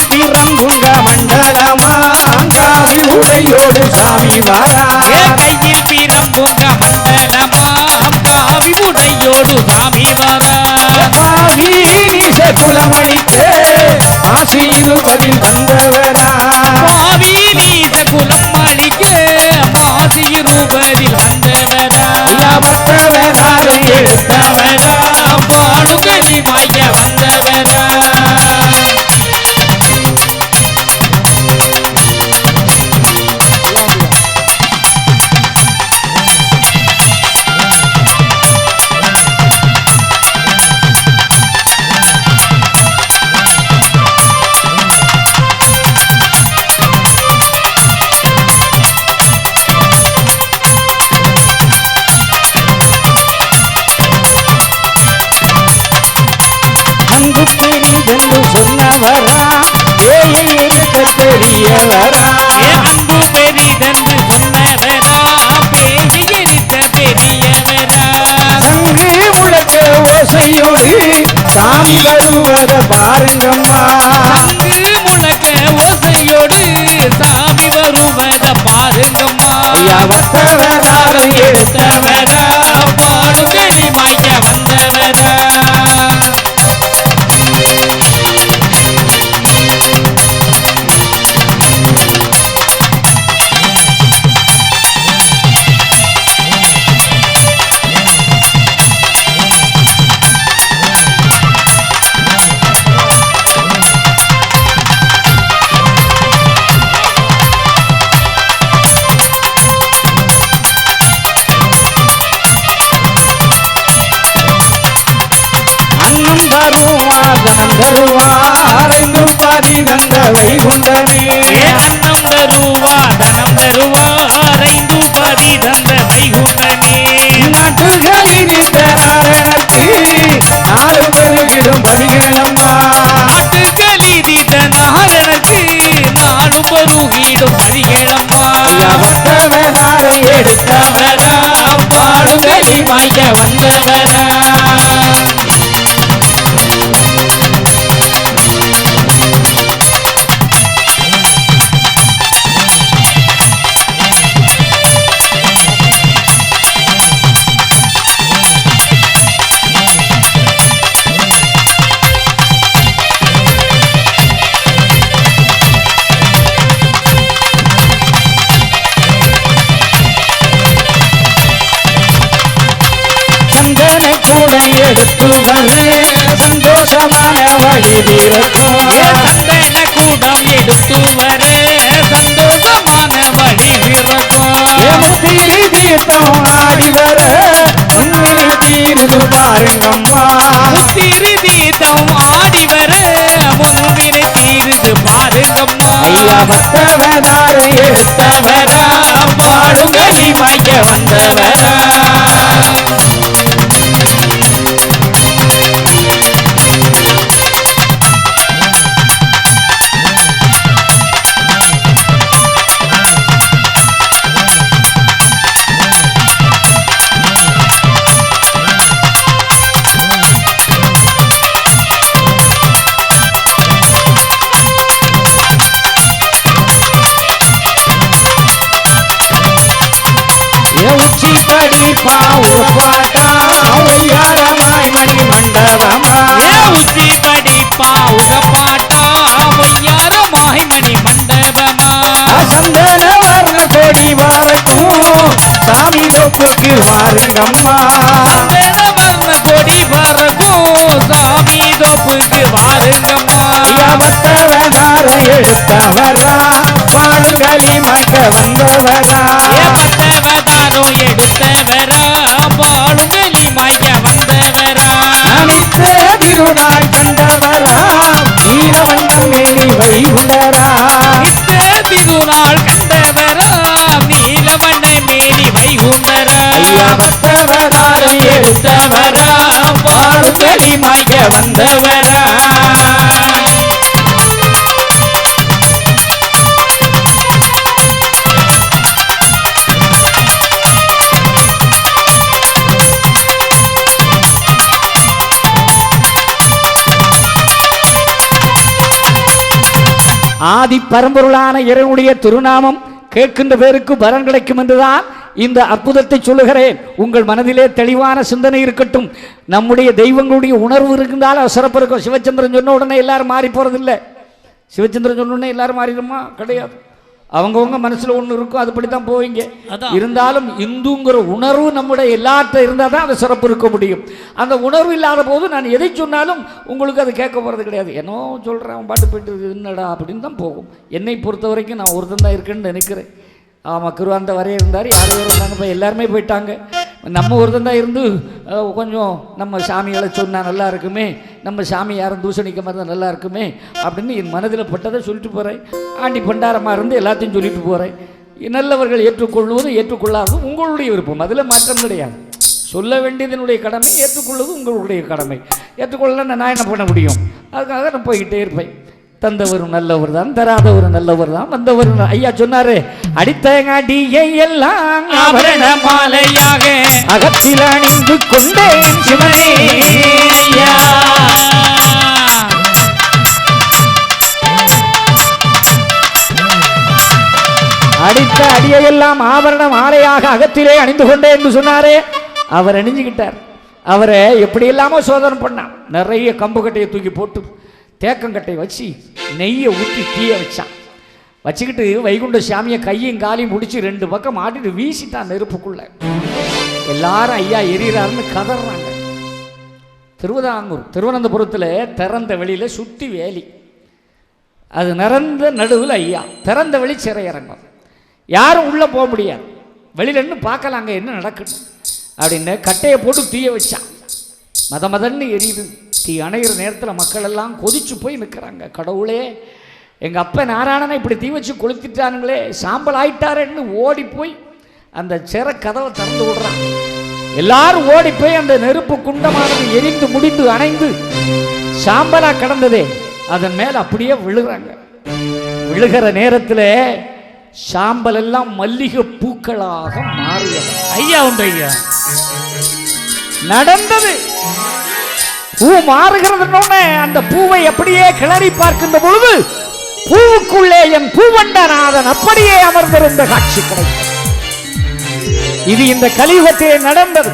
பிறம்புங்க மண்டலமா காவி உடையோடு சாமி வாரா, கையில் பிறம்புங்க மண்டலமா காவி உடையோடு சாமி வாரா, காவி நீச குலமணிக்கு ஆசி இருபதில் வந்தவரா, காவி நீச குலம் அழிக்க மாசி இருபதில் வந்தவரா, பத்தவதாரை எடுத்தவரா பாலுகளி மாய்க்க வந்தவரா. அன்பு பெரிதென்று சொன்னவரா ஏழை இருக்க பெரியவரா, அன்பு பெரிதென்று சொன்னவரா பேசி எரித்த பெரியவரா, சங்கு முழக்க ஓசையோடு சாமி வருவத பாருங்கம்மா, சங்கு முழக்க ஓசையோடு சாமி வருவத பாருங்கம்மா, பத்தவதாரை எடுத்தவரா பாலுகளி மாய்க்க வந்தவரா. தருவாரைந்து பாதி தந்த வைகுண்டனே அன்னம் தருவா தனம் தருவாரைந்து பதி தந்த வைகுண்டனே நாட்டுகளில் நாரணத்து நாடு பெருகிடும் பதிகளம்மா நாட்டுக்களிதித்த நாரணத்து நாடு பருகிடும் பதிகளம்மா அவத்தவனாரை எடுத்தவரா பாடுகளி மாய்க்க வந்தவரா எடுத்து வந்து சந்தோஷமான வழி பிறக்கும் சந்தன கூடம் எடுத்து வர சந்தோஷமான வழி பிறக்கும் தீர்த்தம் ஆடி வர உண்மையில் தீர்ந்து பாருங்கம்மா தீர்த்தம் ஆடி வர முன்வினை தீர்ந்து பாருங்கம்மா ஐயா பக்தவனாரை எடுத்தவரா பாடுகளி மாய்க்க வந்தவரா ஒரு பாட்டா ஒய்யாரமாய் மணி மண்டபமா உச்சி படிப்பா உக பாட்டா ஒய்யாரமாய் மணி மண்டபமா சந்தன வர்ண கொடி வரட்டும் சாமி தொப்புக்கு வாருங்கம்மா சந்தன வர்ண கொடி வரட்டும் சாமி தொப்புக்கு வாருங்கம்மா பக்தவனார எடுத்தவரா பாடுகளி மாய்க்க வந்தவரா பட்டவதாரம் எடுத்தவரா பாடுகளி மாய்க்க வந்தவரா அனைத்த திருநாள் கண்டவரா நீலவண்ணம் மேனி வைகுண்டரா திருநாள் கண்டவரா நீலவண்ண மேனி வைகுண்டரா பக்தவனாரை எடுத்தவரா பாடுகளி மாய்க்க வந்தவரா ஆதி பரம்பொருளான இறைவனுடைய திருநாமம் கேட்கின்ற பேருக்கு பலன் கிடைக்கும் என்றுதான் இந்த அற்புதத்தை சொல்லுகிறேன். உங்கள் மனதிலே தெளிவான சிந்தனை இருக்கட்டும். நம்முடைய தெய்வங்களுடைய உணர்வு இருந்தாலும் சிறப்பு இருக்கும். சிவச்சந்திரன் சொன்ன உடனே எல்லாரும் மாறி போறதில்லை. சிவச்சந்திரன் சொன்ன உடனே எல்லாரும் மாறிடுமா? கிடையாது. அவங்கவுங்க மனசுல ஒன்று இருக்கும், அதுபடி தான் போவீங்க. இருந்தாலும் இந்துங்கிற உணர்வு நம்முடைய எல்லார்ட்ட இருந்தால் தான் அது சிறப்பு இருக்க முடியும். அந்த உணர்வு இல்லாத போது நான் எதை சொன்னாலும் உங்களுக்கு அது கேட்க போகிறது கிடையாது. என்னோ சொல்கிறேன் பாட்டு போயிட்டு என்னடா அப்படின்னு தான் போகும். என்னை பொறுத்த வரைக்கும் நான் ஒருத்தன் தான் இருக்கேன்னு நினைக்கிறேன். ஆமாம், கிருவாந்த வரைய இருந்தார், யார் இருந்தாங்க, இப்போ எல்லாருமே போயிட்டாங்க. நம்ம ஒருத்தன் தான் இருந்து கொஞ்சம் நம்ம சாமிகளை சொன்னால் நல்லா இருக்குமே, நம்ம சாமி யாரும் தூசணிக்க மாதிரி தான் நல்லா இருக்குமே அப்படின்னு என் மனதில் பட்டதை சொல்லிட்டு போகிறேன். ஆண்டி பண்டாரமாக இருந்து எல்லாத்தையும் சொல்லிட்டு போகிறேன். நல்லவர்கள் ஏற்றுக்கொள்வதும் ஏற்றுக்கொள்ளாததும் உங்களுடைய விருப்பம், அதில் மாற்றம் கிடையாது. சொல்ல வேண்டியதனுடைய கடமை, ஏற்றுக்கொள்வது உங்களுடைய கடமை. ஏற்றுக்கொள்ளலாம் நான் என்ன பண்ண முடியும்? அதுக்காக நான் போய்கிட்டே இருப்பேன். தந்தவரும் நல்லவர் தான், தராதவரும் நல்லவர் தான், வந்தவரும். ஐயா சொன்னாரு, அடித்தடியை எல்லாம் ஆபரண மாலையாக அகத்தில் அணிந்து கொண்டேன் சிவனே. அடித்த அடியையெல்லாம் ஆபரண மாலையாக அகத்திலே அணிந்து கொண்டேன் என்று சொன்னாரே, அவர் அணிஞ்சுக்கிட்டார். அவரை எப்படி இல்லாம சோதனை பண்ணான். நிறைய கம்பு கட்டையை தூக்கி போட்டு தேக்கங்கட்டை வச்சு நெய்யை ஊற்றி தீய வச்சான். வச்சுக்கிட்டு வைகுண்ட சாமியை கையும் காலையும் பிடிச்சி 2 பக்கம் ஆட்டிட்டு வீசிட்டான் நெருப்புக்குள்ள. எல்லாரும் ஐயா எரியறாருன்னு கதறாங்க. திருவனந்தபுரத்தில் திறந்த வெளியில சுத்தி வேலி, அது நிறந்த நடுவில் ஐயா, திறந்த வெளி சிறையரங்கம், யாரும் உள்ள போக முடியாது. வெளியில இருந்து பார்க்கலாம் அங்கே என்ன நடக்குது அப்படின்னு. கட்டையை போட்டு தீய வச்சான். மதன்னு எரியுது. தீ அணைகிற நேரத்தில் மக்கள் எல்லாம் கொதிச்சு போய் நிற்கிறாங்க. கடவுளே, எங்கள் அப்பா நாராயணனை இப்படி தீ வச்சு கொளுத்திட்டானுங்களே, சாம்பல் ஆயிட்டாருன்னு ஓடி போய் அந்த சிற கதவை திறந்து விடுறான். எல்லாரும் ஓடி போய் அந்த நெருப்பு குண்டமானது எரிந்து முடிந்து அணைந்து சாம்பலா கிடந்ததே அதன் மேல அப்படியே விழுகிறாங்க. விழுகிற நேரத்தில் சாம்பல் எல்லாம் மல்லிகை பூக்களாக மாறியது. ஐயா உண்டு ஐயா, நடந்தது. பூ மாறுகிறது. அந்த பூவை அப்படியே கிளறி பார்க்கின்ற பொழுது பூவுக்குள்ளே என் பூவண்டநாதன் அப்படியே அமர்ந்திருந்த காட்சி கிடைத்தது. இது இந்த கலியுகத்திலே நடந்தது.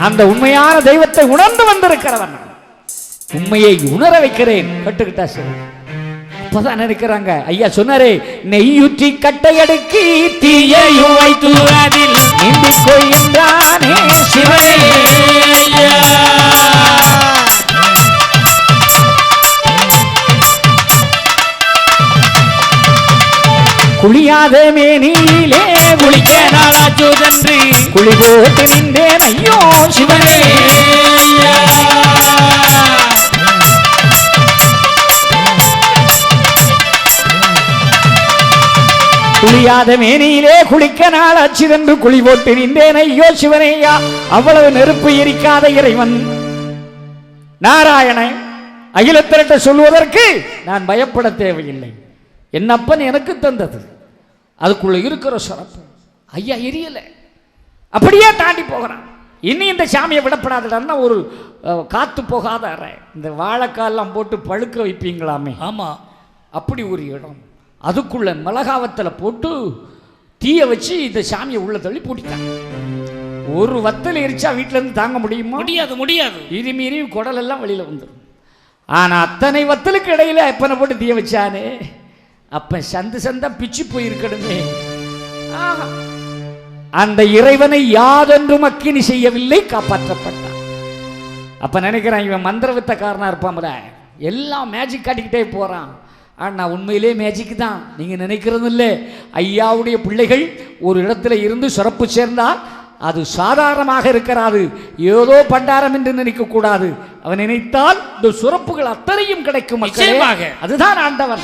அந்த உண்மையான தெய்வத்தை உணர்ந்து வந்திருக்கிறவன் உண்மையை உணர வைக்கிறேன். கட்டுக்கிட்டா சரி. அப்பதான் நினைக்கிறாங்க. ஐயா சொன்னாரே, நெய்யுற்றி கட்டையடுக்கி தீயையும் வைத்து அதில் நீந்தி கொள்கின்றானே சிவனே. குளியாத மேனியிலே குளிக்க நாளாச்சு தன்று குளி போட்டு நின்றேன் ஐயோ சிவனே. குளியாத மேனியிலே குளிக்க நாளாச்சு தன்று குளி போட்டு நின்றேன் ஐயோ சிவனேயா. அவ்வளவு நெருப்பு எரிக்காத இறைவன் நாராயணன் அகிலத்திரட்ட சொல்வதற்கு நான் பயப்பட தேவையில்லை. என்னப்பன் எனக்கு தந்தது, அதுக்குள்ள இருக்கிற சிறப்பு. ஐயா எரியல, அப்படியே தாண்டி போகிறான். இனி இந்த சாமியை விடப்படாதுடான்னா ஒரு காத்து போகாத அறை, இந்த வாழைக்கால்லாம் போட்டு பழுக்க வைப்பீங்களாமே, ஆமா, அப்படி ஒரு இடம். அதுக்குள்ள மிளகாவத்தில் போட்டு தீய வச்சு இந்த சாமியை உள்ள தள்ளி பூட்டிட்டாங்க. ஒரு வத்தல் எரிச்சா வீட்டில இருந்து தாங்க முடியுமா? முடியாது முடியாது. மீறி குடல் எல்லாம் வெளியில வந்துடும். ஆனா அத்தனை வத்தலுக்கு இடையில எப்பனை போட்டு தீய வச்சானே, அப்ப சந்து சந்தா பிச்சு போயிருக்கணுமே. அந்த இறைவனை யாதொன்றும் அக்கினி செய்யவில்லை, காப்பாற்றப்பட்டான். அப்ப நினைக்கிறான் இவன் மந்திரவித்தக்காரனா இருப்பான்ல, எல்லாம் மேஜிக் காட்டிக்கிட்டே போறான். ஆனா உண்மையிலே மேஜிக் தான். நீங்க நினைக்கிறது இல்லை. ஐயாவுடைய பிள்ளைகள் ஒரு இடத்துல இருந்து சிறப்பு சேர்ந்தால் அது சாதாரணமாக இருக்கிறாது, ஏதோ பண்டாரம் என்று நினைக்க கூடாது. அவன் நினைத்தால் இந்த சிறப்புகள் அத்தனையும் கிடைக்கும். அதுதான் ஆண்டவன்.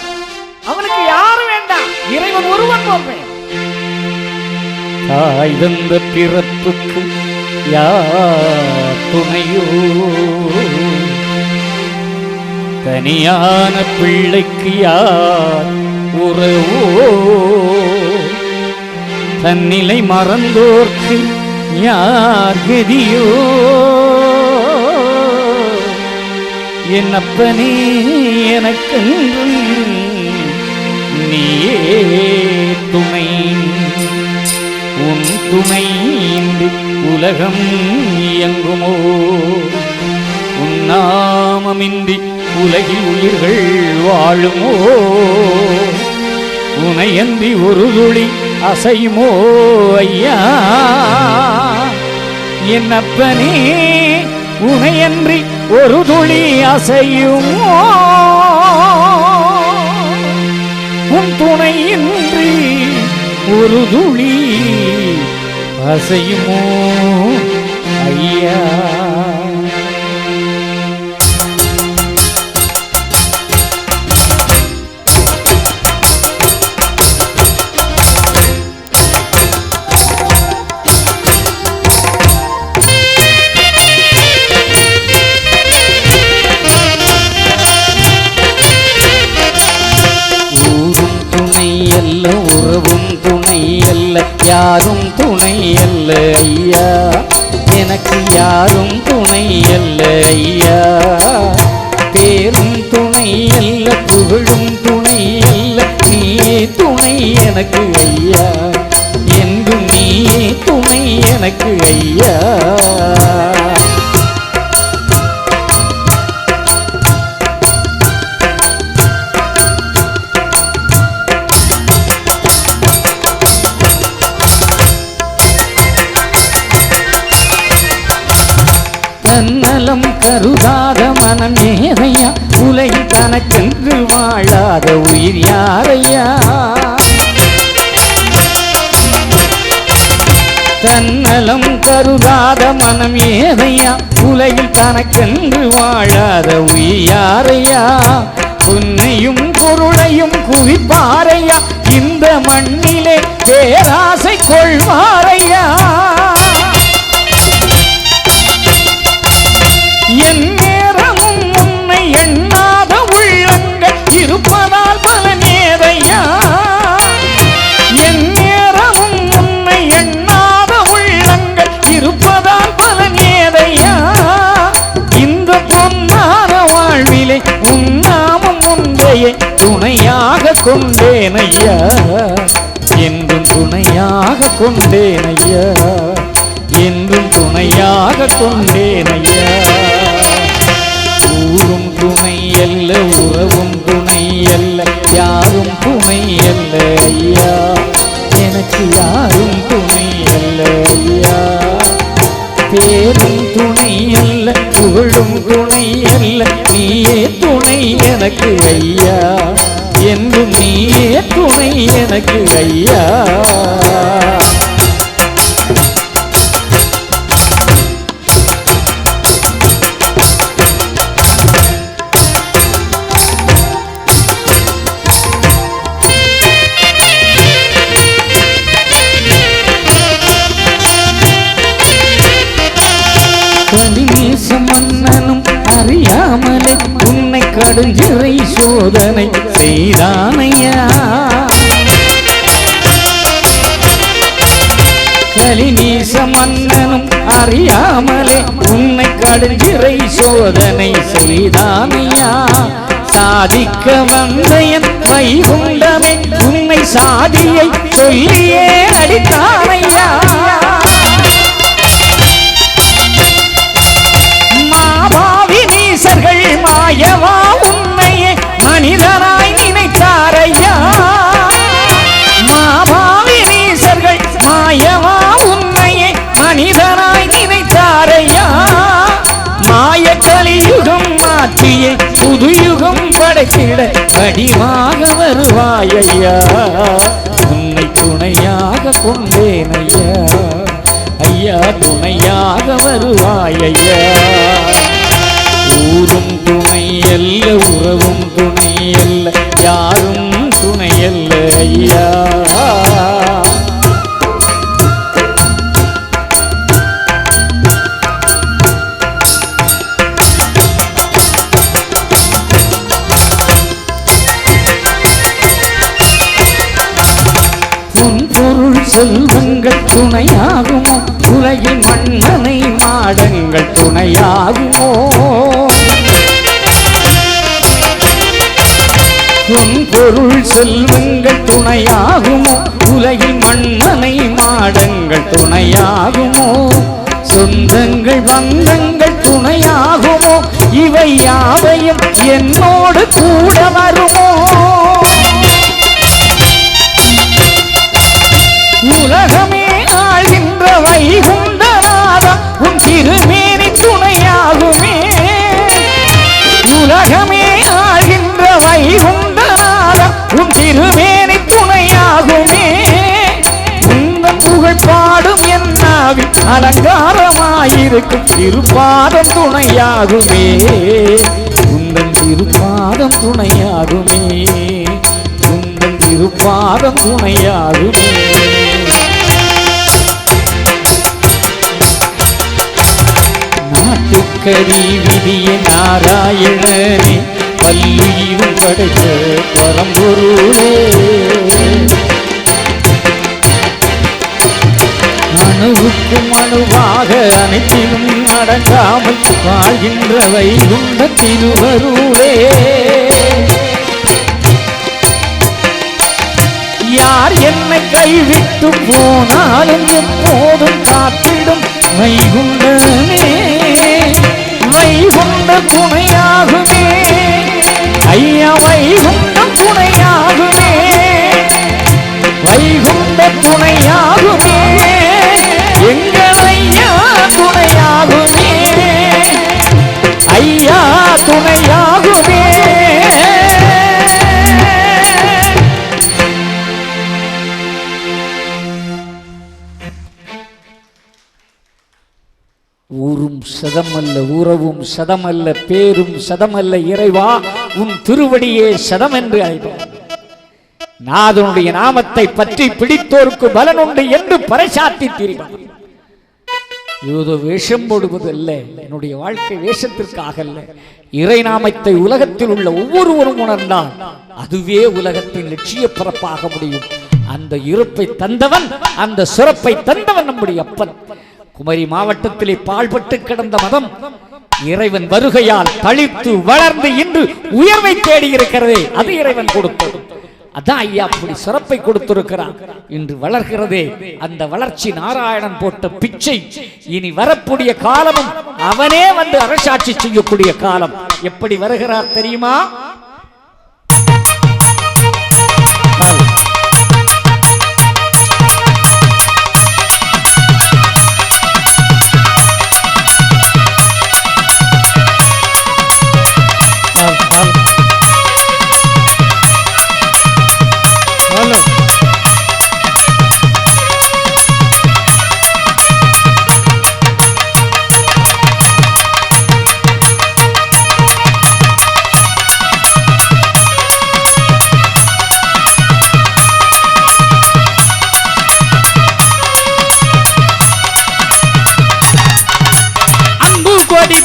அவனுக்கு யாரும் வேண்டாம், இறைவன் ஒருவன் போதுமே. தாய் தந்த பிறப்புக்கு யார் துணையோ, தனியான பிள்ளைக்கு யார் உறவோ, தன்னிலை மறந்தோர்க்கு யார் கதியோ, என் அப்பனே எனக்கென்றும் நீயே துணை. உன் துணை இன்றி உலகம் இயங்குமோ, உன் நாமமின்றி உலகில் உயிர்கள் வாழுமோ, உனையன்றி ஒரு துளி அசையுமோ ஐயா. என் அப்பனே உனையன்றி ஒரு துளி அசையுமோ, உன் துணையின்றி ஒரு துளி அசையுமோ ஐயா. உறவும் துணை அல்ல, யாரும் துணை அல்ல ஐயா. எனக்கு யாரும் துணை அல்ல ஐயா. பேரும் துணை அல்ல, புகழும் துணை அல்ல, நீயே துணை எனக்கு ஐயா. என்றும் நீயே துணை எனக்கு ஐயா. தன்னலம் கருதாத மனம் ஏதையா, உலகில் தனக்கென்று வாழாத உயிர் யாரையா. தன்னலம் கருதாத இல்லாத மனம் ஏதையா, உலகில் தனக்கென்று வாழாத உயிரையா, பொன்னையும் பொருளையும் குவிப்பாரையா, இந்த மண்ணிலே பேராசை கொள்வாரையா. என் நேரமும் உன்னை எண்ணாத உள்ளங்கள் இருப்பதால் பலன் ஏதையா, என் நேரமும் உன்னை எண்ணாத உள்ளங்கள் இருப்பதால் பலன் ஏதையா. இந்த பொன்னான வாழ்விலே உன்னாமம் ஒன்றையே துணையாக கொண்டேனையா, என்றும் துணையாக கொண்டேனையா, என்றும் துணையாக கொண்டேனையா. ஊரும் துணை அல்ல, உறவும் துணை அல்ல, யாரும் துணை அல்ல ஐயா, எனக்கு யாரும் துணை அல்ல ஐயா. பேரும் துணை அல்ல, புகழும் துணை அல்ல, நீயே துணை எனக்கு ஐயா, என்றும் நீயே துணை எனக்கு ஐயா. கலிநேசம் மன்னனும் அறியாமலே உன்னை கடுஞ்சிறை சோதனை செய்தானையா, கலிநேசம் மன்னனும் அறியாமலே உன்னை கடுஞ்சிறை சோதனை செய்தானையா. சாதிக்க வந்த என் வைகுண்டமே உன்னை சாதியை சொல்லியே அடித்தானையா. மாயவா உன்னையே மனிதனாய் நினைத்தாரையா, மாபாவி நீசர்கள் மாயவா உன்னையே மனிதனாய் நினைத்தாரையா. மாய கலியுகம் மாற்றியே புதுயுகம் படைத்திட வடிவாக வருவாயையா, உன்னை துணையாக கொண்டேனையா ஐயா, துணையாக வருவாயையா. ஊரும் துணை அல்ல, உறவும் துணை அல்ல, யாரும் துணை அல்ல ஐயா. உன் பொருள் செல்வங்கள் துணையாகுமோ, உலகின் மன்னனை மாடங்கள் துணையாகுமோ. உன் பொருள் செல்வங்கள் துணையாகுமோ, உலகில் மன்னனை மாடங்கள் துணையாகுமோ. சொந்தங்கள் பந்தங்கள் துணையாகுமோ, இவை யாவையும் என்னோடு கூட வருமோ. உலகமே ஆழ்கின்ற வைகுண்டநாதா உன் திருமேனி துணையாகுமே, உலகமே ஆழ்கின்ற வைகுண்டநாதா உன் திருமேனி துணையாகுமே. உந்தன் புகழ் பாடும் என் நாவில் அலங்காரமாயிருக்கும் திருப்பாதம் துணையாகுமே, உந்தன் திருப்பாதம் துணையாகுமே, உந்தன் திருப்பாதம் துணையாகுமே. நாட்டுக்கடி விதிய நாராயணனே, பல்லுயிரும் படைத்த பரம்பொருளே, அணுவுக்கும் அணுவாக அனைத்திலும் அடங்காமல் வாழ்கின்ற வைகுண்ட திருவருளே. யார் என்னை கைவிட்டு போனாலும் எப்போதும் காத்திடும் வைகுண்டமே, வைகுண்ட துணையாகுமே ஐயா, வைகுண்ட துணையாகுமே, வைகுண்ட துணையாகுமே, எங்கள் ஐயா துணையாகுமே ஐயா, துணையாகுமே. சதமல்ல, உறவும் சதமல்ல, பேரும் சதமல்ல இறைவா, உன் திருவடியே சதம் என்று அழைப்போம். நாதனுடைய நாமத்தை பற்றி பிடித்தோருக்கு பலன் உண்டு என்று பறைசாற்றி திரிவான். ஏதோ வேஷம் போடுவதல்ல, என்னுடைய வாழ்க்கை வேஷத்திற்காக அல்ல. இறை நாமத்தை உலகத்தில் உள்ள ஒவ்வொருவரும் உணர்ந்தால் அதுவே உலகத்தின் லட்சிய பிறப்பாக முடியும். அந்த இருப்பை தந்தவன், அந்த சிறப்பை தந்தவன் நம்முடைய அப்பன். குமரி மாவட்டத்திலே பாழ்பட்டு கிடந்த மதம் இறைவன் வருகையால் தளித்து வளர்ந்து இன்று உயர்வை தேடி இருக்கிறதே, அது இறைவன் கொடுத்தது. அதான் ஐயா அப்படி சிறப்பை கொடுத்திருக்கிறார். இன்று வளர்கிறதே, அந்த வளர்ச்சி நாராயணன் போட்ட பிச்சை. இனி வரக்கூடிய காலமும் அவனே வந்து அரசாட்சி செய்யக்கூடிய காலம். எப்படி வருகிறார் தெரியுமா?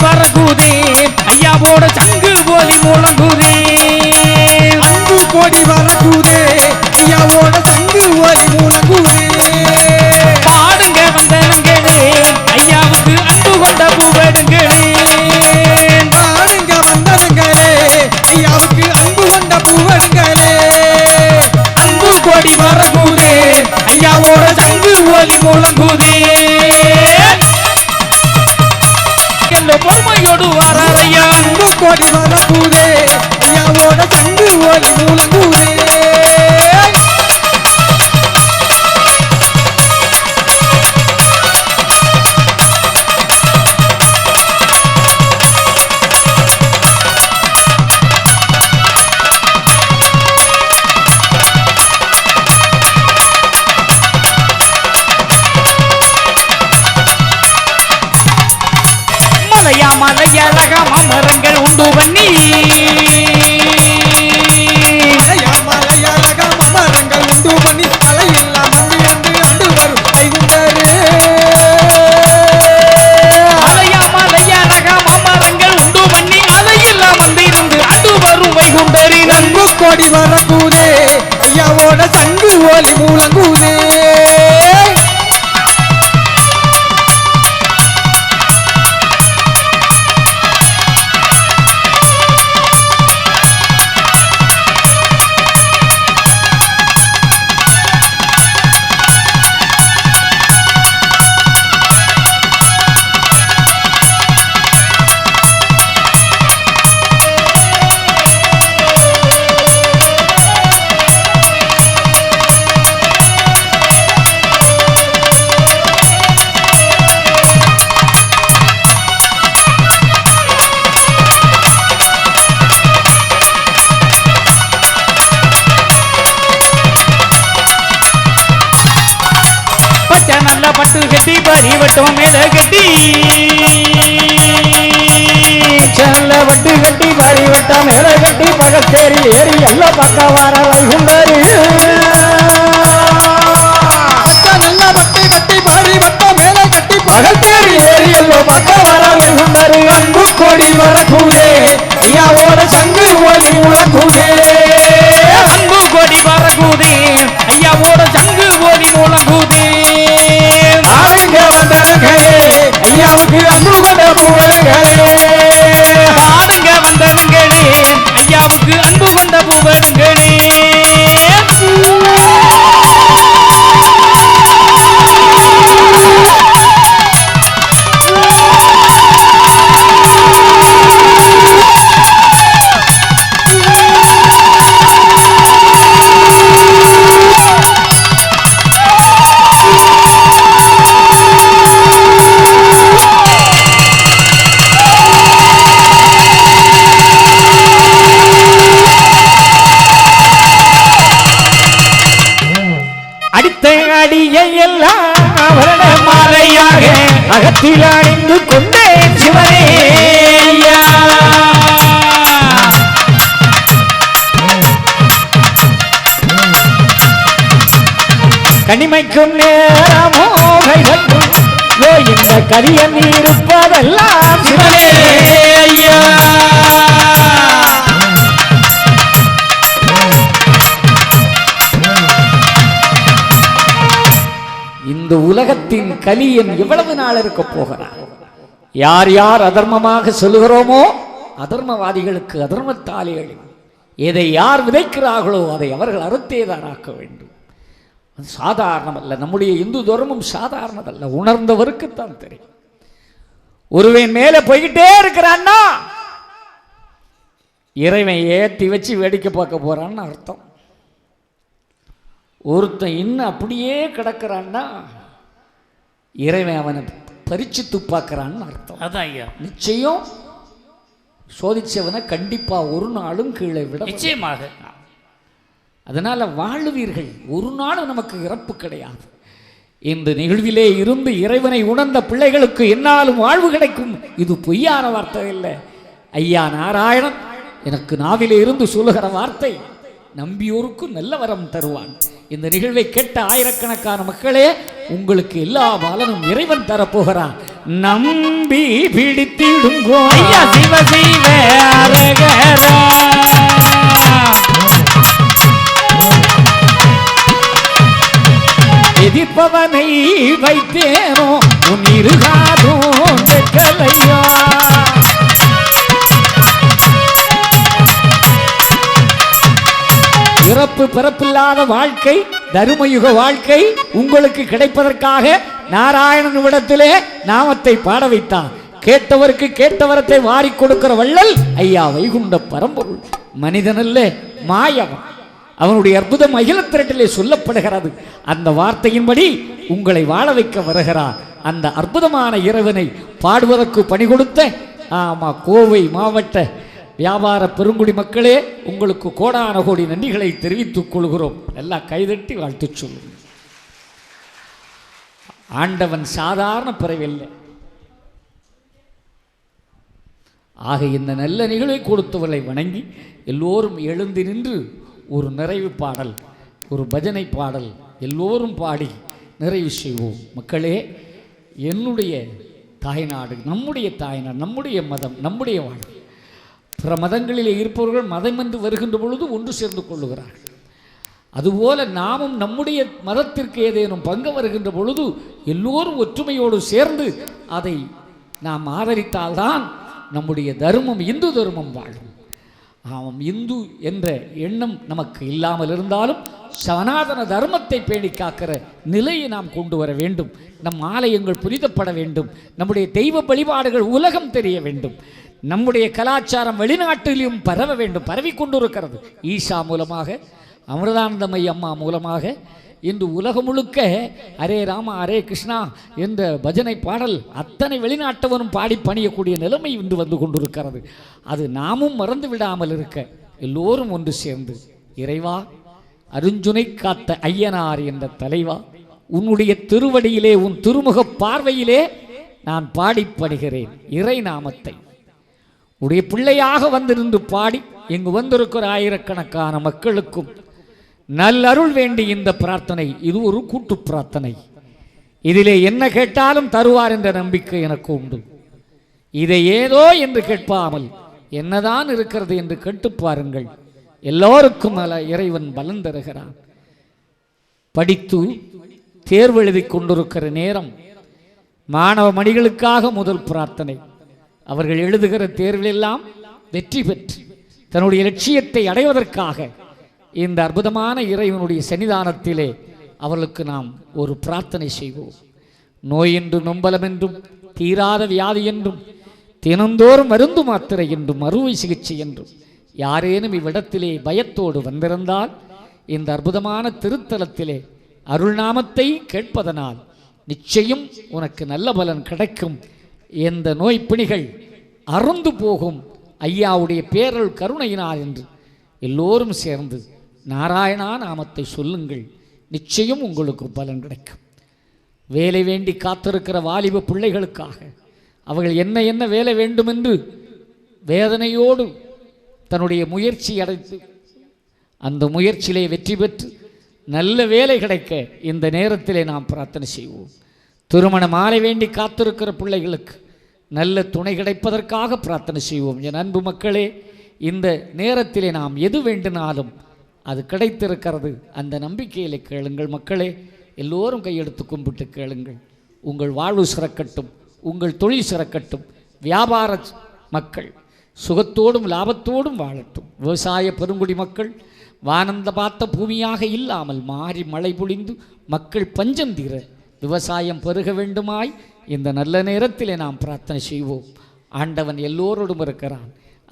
பறக்குதே ஐயாவோட சங்கு போலி முழங்குதே. அன்பு கோடி பறக்குதே ஐயாவோட சங்கு போலி முழங்குதே. பாடுங்க வந்தவங்களே ஐயாவுக்கு அன்பு கொண்ட பூவெடுங்களே. பாடுங்க வந்தவங்களே ஐயாவுக்கு அன்பு கொண்ட பூவெடுங்களே. அன்பு கோடி பறக்குதே ஐயாவோட சங்கு போலி முழங்குதே. பொறுமையோடு வாரையா. அன்பு கோடி பறக்குதே ஐயாவோட சங்கு போலி முழங்குதே. மலையழக மமரங்கள் உண்டு பண்ணி, மலையழக மமரங்கள் உண்டு பண்ணி அலையெல்லாம் வந்து அண்டு வரும் வைகுண்டரே. மலையழக மமரங்கள் உண்டு பண்ணி அலையெல்லாம் வந்து இருந்து அண்டு வரும் வைகுண்டரே. அன்பு கோடி வரக்கூதே ஐயாவோட சங்கு ஓலி முழங்குதே. பட்டு கட்டி பரிவட்டம் மேல கட்டி, செல்ல வட்டு கட்டி பரிவட்டம் மேல கட்டி பகத்தேரி ஏறி எல்லா பக்கம் வர வைகுண்டரு. நல்ல பட்டு கட்டி பரிவட்டம் மேல கட்டி பகத்தேரி ஏறி எல்லா பக்கம் வர வைகுண்டரு. அன்பு கோடி வரக்கூதே ஐயாவோட சங்கு ஓலி முழங்குதே. அன்பு கோடி பறக்குதே ஐயாவோட சங்கு ஓடி முழங்குதே. ஆளுங்க வந்தவங்களே ஐயாவுக்கு அன்பு கொண்ட பூவெடுங்களே. பாடுங்க வந்தவங்களே ஐயாவுக்கு அன்பு கொண்ட பூவெடுங்களே. அடியை எல்லாம் அவரண மாலையாக அகத்தில் அணிந்து கொண்டே சிவனே ஐயா. கனிமைக்கும் நேரமோ கைகட்டும் இந்த கரிய நீருப்பதெல்லாம் சிவனே ஐயா. இந்த உலகத்தின் கலியன் எவ்வளவு நாள் இருக்க போகிறார்? யார் யார் அதர்மமாக சொல்லுகிறோமோ அதர்மவாதிகளுக்கு அதர்மத்தாலிகள் எதை யார் விதைக்கிறார்களோ அதை அவர்கள் அறுத்தேதானாக்க வேண்டும். அது சாதாரணமல்ல. நம்முடைய இந்து தர்மம் சாதாரணமல்ல. உணர்ந்தவருக்குத்தான் தெரியும். ஒருவன் மேலே போய்கிட்டே இருக்கிறான்னா இறைவன் ஏற்றி வச்சு வேடிக்கை பார்க்க போறான்னு அர்த்தம். ஒருத்தன் இன்னும் அப்படியே கிடக்கிறான்னா இறைவன் அவனை பறிச்சு துப்பாக்குறான்னு அர்த்தம். அதான் ஐயா. நிச்சயம் சோதிச்சவனை கண்டிப்பா ஒரு நாளும் கீழே விட நிச்சயமாக. அதனால வாழுவீர்கள். ஒரு நாளும் நமக்கு இறப்பு கிடையாது. இந்த நிகழ்விலே இருந்து இறைவனை உணர்ந்த பிள்ளைகளுக்கு என்னாலும் வாழ்வு கிடைக்கும். இது பொய்யான வார்த்தை இல்லை. ஐயா நாராயணன் எனக்கு நாவிலே இருந்து சொல்லுகிற வார்த்தை நம்பியோருக்கு நல்ல வரம் தருவான். இந்த நிகழ்வை கேட்ட ஆயிரக்கணக்கான மக்களே உங்களுக்கு எல்லா பலனும் இறைவன் தரப்போகிறான். நம்பி பிடித்திடுங்கோ ஐயா சிவ சிவ அரகரா. எதிர்ப்பவனை வைத்தேனோ உன் இருகாதோ கலையா. பிறப்பு பிறப்பில்லாத வாழ்க்கை தருமயுக வாழ்க்கை உங்களுக்கு கிடைப்பதற்காக நாராயணனிடத்திலே நாமத்தை பாட வைத்தான். கேட்டவருக்கு கேட்டவரத்தை வாரி கொடுக்கிற வள்ளல் ஐயா வைகுண்ட பரம்பொருள். மனிதனல்ல மாயவன். அவனுடைய அற்புதம் அகிலத்திரட்டிலே சொல்லப்படுகிறது. அந்த வார்த்தையின்படி உங்களை வாழ வைக்க வருகிறார். அந்த அற்புதமான இறைவனை பாடுவதற்கு பணி கொடுத்த கோவை மாவட்ட வியாபார பெருங்குடி மக்களே உங்களுக்கு கோடான கோடி நன்றிகளை தெரிவித்துக் கொள்கிறோம். எல்லாம் கைதட்டி வாழ்த்து சொல்லுங்கள். ஆண்டவன் சாதாரண பிறவில்லை. ஆக இந்த நல்ல நிகழ்வை கொடுத்தவர்களை வணங்கி எல்லோரும் எழுந்து நின்று ஒரு நிறைவு பாடல், ஒரு பஜனை பாடல் எல்லோரும் பாடி நிறைவு செய்வோம். மக்களே, என்னுடைய தாய்நாடு, நம்முடைய தாய்நாடு, நம்முடைய மதம், நம்முடைய வாழ்வு. பிற மதங்களிலே இருப்பவர்கள் மதம் என்று வருகின்ற பொழுது ஒன்று சேர்ந்து கொள்ளுகிறார்கள். அதுபோல நாமும் நம்முடைய மதத்திற்கு ஏதேனும் பங்கு வருகின்ற பொழுது எல்லோரும் ஒற்றுமையோடு சேர்ந்து அதை நாம் ஆதரித்தால்தான் நம்முடைய தர்மம், இந்து தர்மம் வாழும். ஆமாம், இந்து என்ற எண்ணம் நமக்கு இல்லாமல் இருந்தாலும் சனாதன தர்மத்தை பேணி காக்கிற நிலையை நாம் கொண்டு வர வேண்டும். நம் ஆலயங்கள் புனிதப்பட வேண்டும். நம்முடைய தெய்வ வழிபாடுகள் உலகம் தெரிய வேண்டும். நம்முடைய கலாச்சாரம் வெளிநாட்டிலும் பரவ வேண்டும். பரவி கொண்டிருக்கிறது. ஈஷா மூலமாக, அமிர்தானந்தமயி அம்மா மூலமாக இன்று உலகம் முழுக்க அரே ராமா அரே கிருஷ்ணா என்ற பஜனை பாடல் அத்தனை வெளிநாட்டவரும் பாடி பணியக்கூடிய நிலைமை இன்று வந்து கொண்டிருக்கிறது. அது நாமும் மறந்து விடாமல் இருக்க எல்லோரும் ஒன்று சேர்ந்து, இறைவா, அருஞ்சுனை காத்த ஐயனார் என்ற தலைவா, உன்னுடைய திருவடியிலே, உன் திருமுக பார்வையிலே நான் பாடி படுகிறேன் இறை நாமத்தை. உடைய பிள்ளையாக வந்து நின்று பாடி இங்கு வந்திருக்கிற ஆயிரக்கணக்கான மக்களுக்கும் நல்லருள் வேண்டி இந்த பிரார்த்தனை. இது ஒரு கூட்டு பிரார்த்தனை. இதிலே என்ன கேட்டாலும் தருவார் என்ற நம்பிக்கை எனக்கு உண்டு. இதை ஏதோ என்று கேட்பாமல் என்னதான் இருக்கிறது என்று கேட்டு பாருங்கள். எல்லோருக்கும் இறைவன் பலன் தருகிறான். படித்து தேர்வு எழுதி கொண்டிருக்கிற நேரம் மாணவ மணிகளுக்காக முதல் பிரார்த்தனை. அவர்கள் எழுதுகிற தேர்விலெல்லாம் வெற்றி பெற்று தன்னுடைய லட்சியத்தை அடைவதற்காக இந்த அற்புதமான இறைவனுடைய சன்னிதானத்திலே அவர்களுக்கு நாம் ஒரு பிரார்த்தனை செய்வோம். நோய் என்று நொம்பலம் என்றும், தீராத வியாதி என்றும், தினந்தோறும் மருந்து மாத்திரை என்றும், அறுவை சிகிச்சை என்றும் யாரேனும் இவ்விடத்திலே பயத்தோடு வந்திருந்தால் இந்த அற்புதமான திருத்தலத்திலே அருள்நாமத்தை கேட்பதனால் நிச்சயம் உனக்கு நல்ல பலன் கிடைக்கும். எந்த நோய் பிணிகள் அறுந்து போகும் ஐயாவுடைய பேரல் கருணையினால் என்று எல்லோரும் சேர்ந்து நாராயணா நாமத்தை சொல்லுங்கள். நிச்சயம் உங்களுக்கு பலன் கிடைக்கும். வேலை வேண்டி காத்திருக்கிற வாலிப பிள்ளைகளுக்காக அவர்கள் என்ன என்ன வேலை வேண்டுமென்று வேதனையோடு தன்னுடைய முயற்சி அடைத்து அந்த முயற்சியிலே வெற்றி பெற்று நல்ல வேலை கிடைக்க இந்த நேரத்திலே நாம் பிரார்த்தனை செய்வோம். திருமண மாலை வேண்டி காத்திருக்கிற பிள்ளைகளுக்கு நல்ல துணை கிடைப்பதற்காக பிரார்த்தனை செய்வோம். என் அன்பு மக்களே, இந்த நேரத்திலே நாம் எது வேண்டினாலும் அது கிடைத்திருக்கிறது. அந்த நம்பிக்கையில் கேளுங்கள் மக்களே. எல்லோரும் கையெடுத்து கும்பிட்டு கேளுங்கள். உங்கள் வாழ்வு சிறக்கட்டும், உங்கள் தொழில் சிறக்கட்டும், வியாபார மக்கள் சுகத்தோடும் லாபத்தோடும் வாழட்டும். விவசாய பெருங்குடி மக்கள் வானந்த பார்த்த பூமியாக இல்லாமல் மாறி மழை பொழிந்து மக்கள் பஞ்சம் தீர விவசாயம் பெருக வேண்டுமாய் இந்த நல்ல நேரத்திலே நாம் பிரார்த்தனை செய்வோம். ஆண்டவன் எல்லோரோடும் இருக்கிறான்.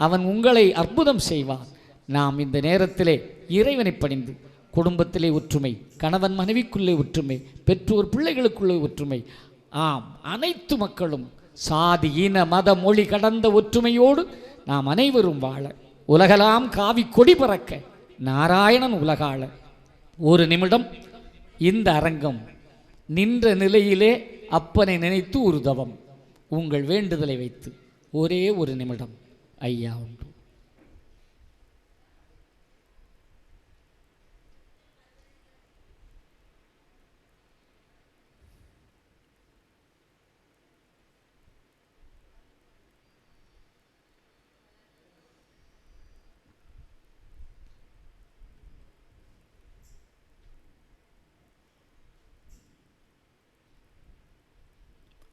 அவன் உங்களை அற்புதம் செய்வான். நாம் இந்த நேரத்திலே இறைவனை பணிந்து குடும்பத்திலே ஒற்றுமை, கணவன் மனைவிக்குள்ளே ஒற்றுமை, பெற்றோர் பிள்ளைகளுக்குள்ளே ஒற்றுமை, ஆம் அனைத்து மக்களும் சாதி இன மத மொழி கடந்த ஒற்றுமையோடு நாம் அனைவரும் வாழ உலகெல்லாம் காவி கொடி பறக்க நாராயணன் உலகாள. ஒரு நிமிடம் இந்த அரங்கம் நின்ற நிலையிலே அப்பனை நினைத்து ஒரு தவம், உங்கள் வேண்டுதலை வைத்து ஒரே ஒரு நிமிடம். ஐயா உண்டு.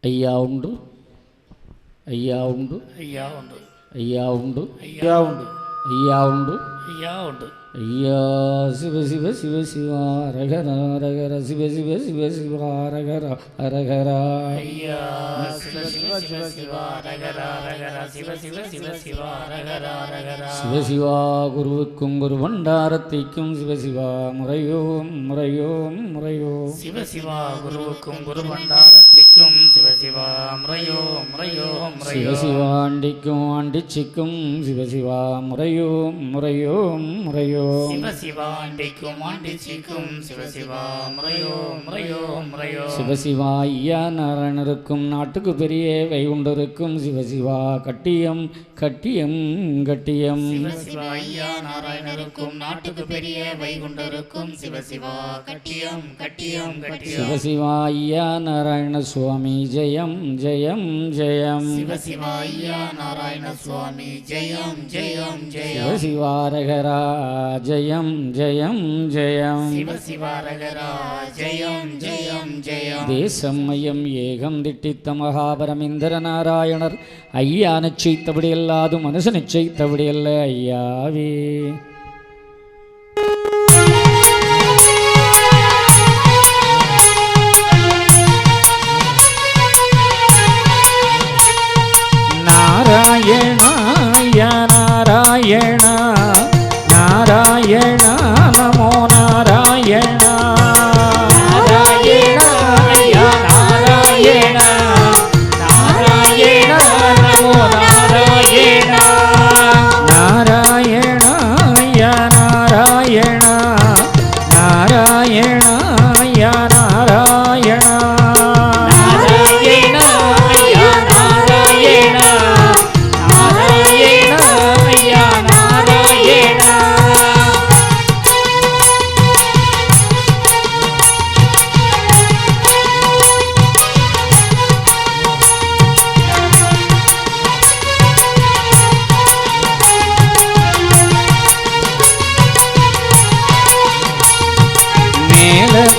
ஐயா உண்டு, ஐயா உண்டு, ஐயா உண்டு, ஐயா உண்டு, ஐயா உண்டு, ஐயா உண்டு, ஐயா உண்டு. ஐயா சிவ சிவ சிவ சிவா ரகர ரகர சிவ சிவ சிவ சிவா ரகர அரகரா. ஐயா சிவ சிவ சிவ சிவா ரகரா ரகரா சிவ சிவ சிவ சிவா ரகரா ரகரா. சிவசிவா குருவுக்கும் குரு பண்டாரத்திக்கும் சிவசிவா முறையோம் முறையோம் முறையோம். சிவசிவா குருவுக்கும் குரு பண்டாரத்திற்கும் சிவசிவா முறையோ முறையோ முறையோ. சிவசிவா ஆண்டிக்கும் ஆண்டிச்சிக்கும் சிவசிவா முறையோம் முறையோம் முறையோ. சிவசிவா ஆண்டிக்கும் ஆண்டிச்சிக்கும் சிவசிவா முறையோ முறையோ முறையோ. சிவசிவா ஐயா நாராயணருக்கும் நாட்டுக்கு பெரிய வைகுண்டருக்கும் சிவசிவா கட்டியம் கட்டியம் கட்டியம். சிவசிவா ஐயா நாராயணருக்கும் நாட்டுக்கு பெரிய வைகுண்டருக்கும் சிவசிவா கட்டியம் கட்டியம் கட்டியம். சிவசிவா ஐயா நாராயண சுவாமி ஜெயம் ஜெயம் ஜெயம். சிவசிவா ஐயா நாராயண சுவாமி ஜெயம் ஜெயம் ஜெயம். சிவசிவா ரகரா ஜெயம் ஜெயம் ஜெயம். சிவசிவா ரகரா ஜெயம் ஜெயம் ஜெயம். தேசம் மையம் ஏகம் திட்டித்த மகாபரம் இந்திர நாராயணர் ஐயா நிச்சயித்தபடி அல்லாது மனுஷ நிச்சயித்தபடி அல்ல ஐயாவே. நாராயணாய நாராயண நாராயண நமோ நாராயண. நாராயணாய நாராயண நாராயண நமோ நாராயண. நாராயணாய நாராயண நாராயணாய நாராயண.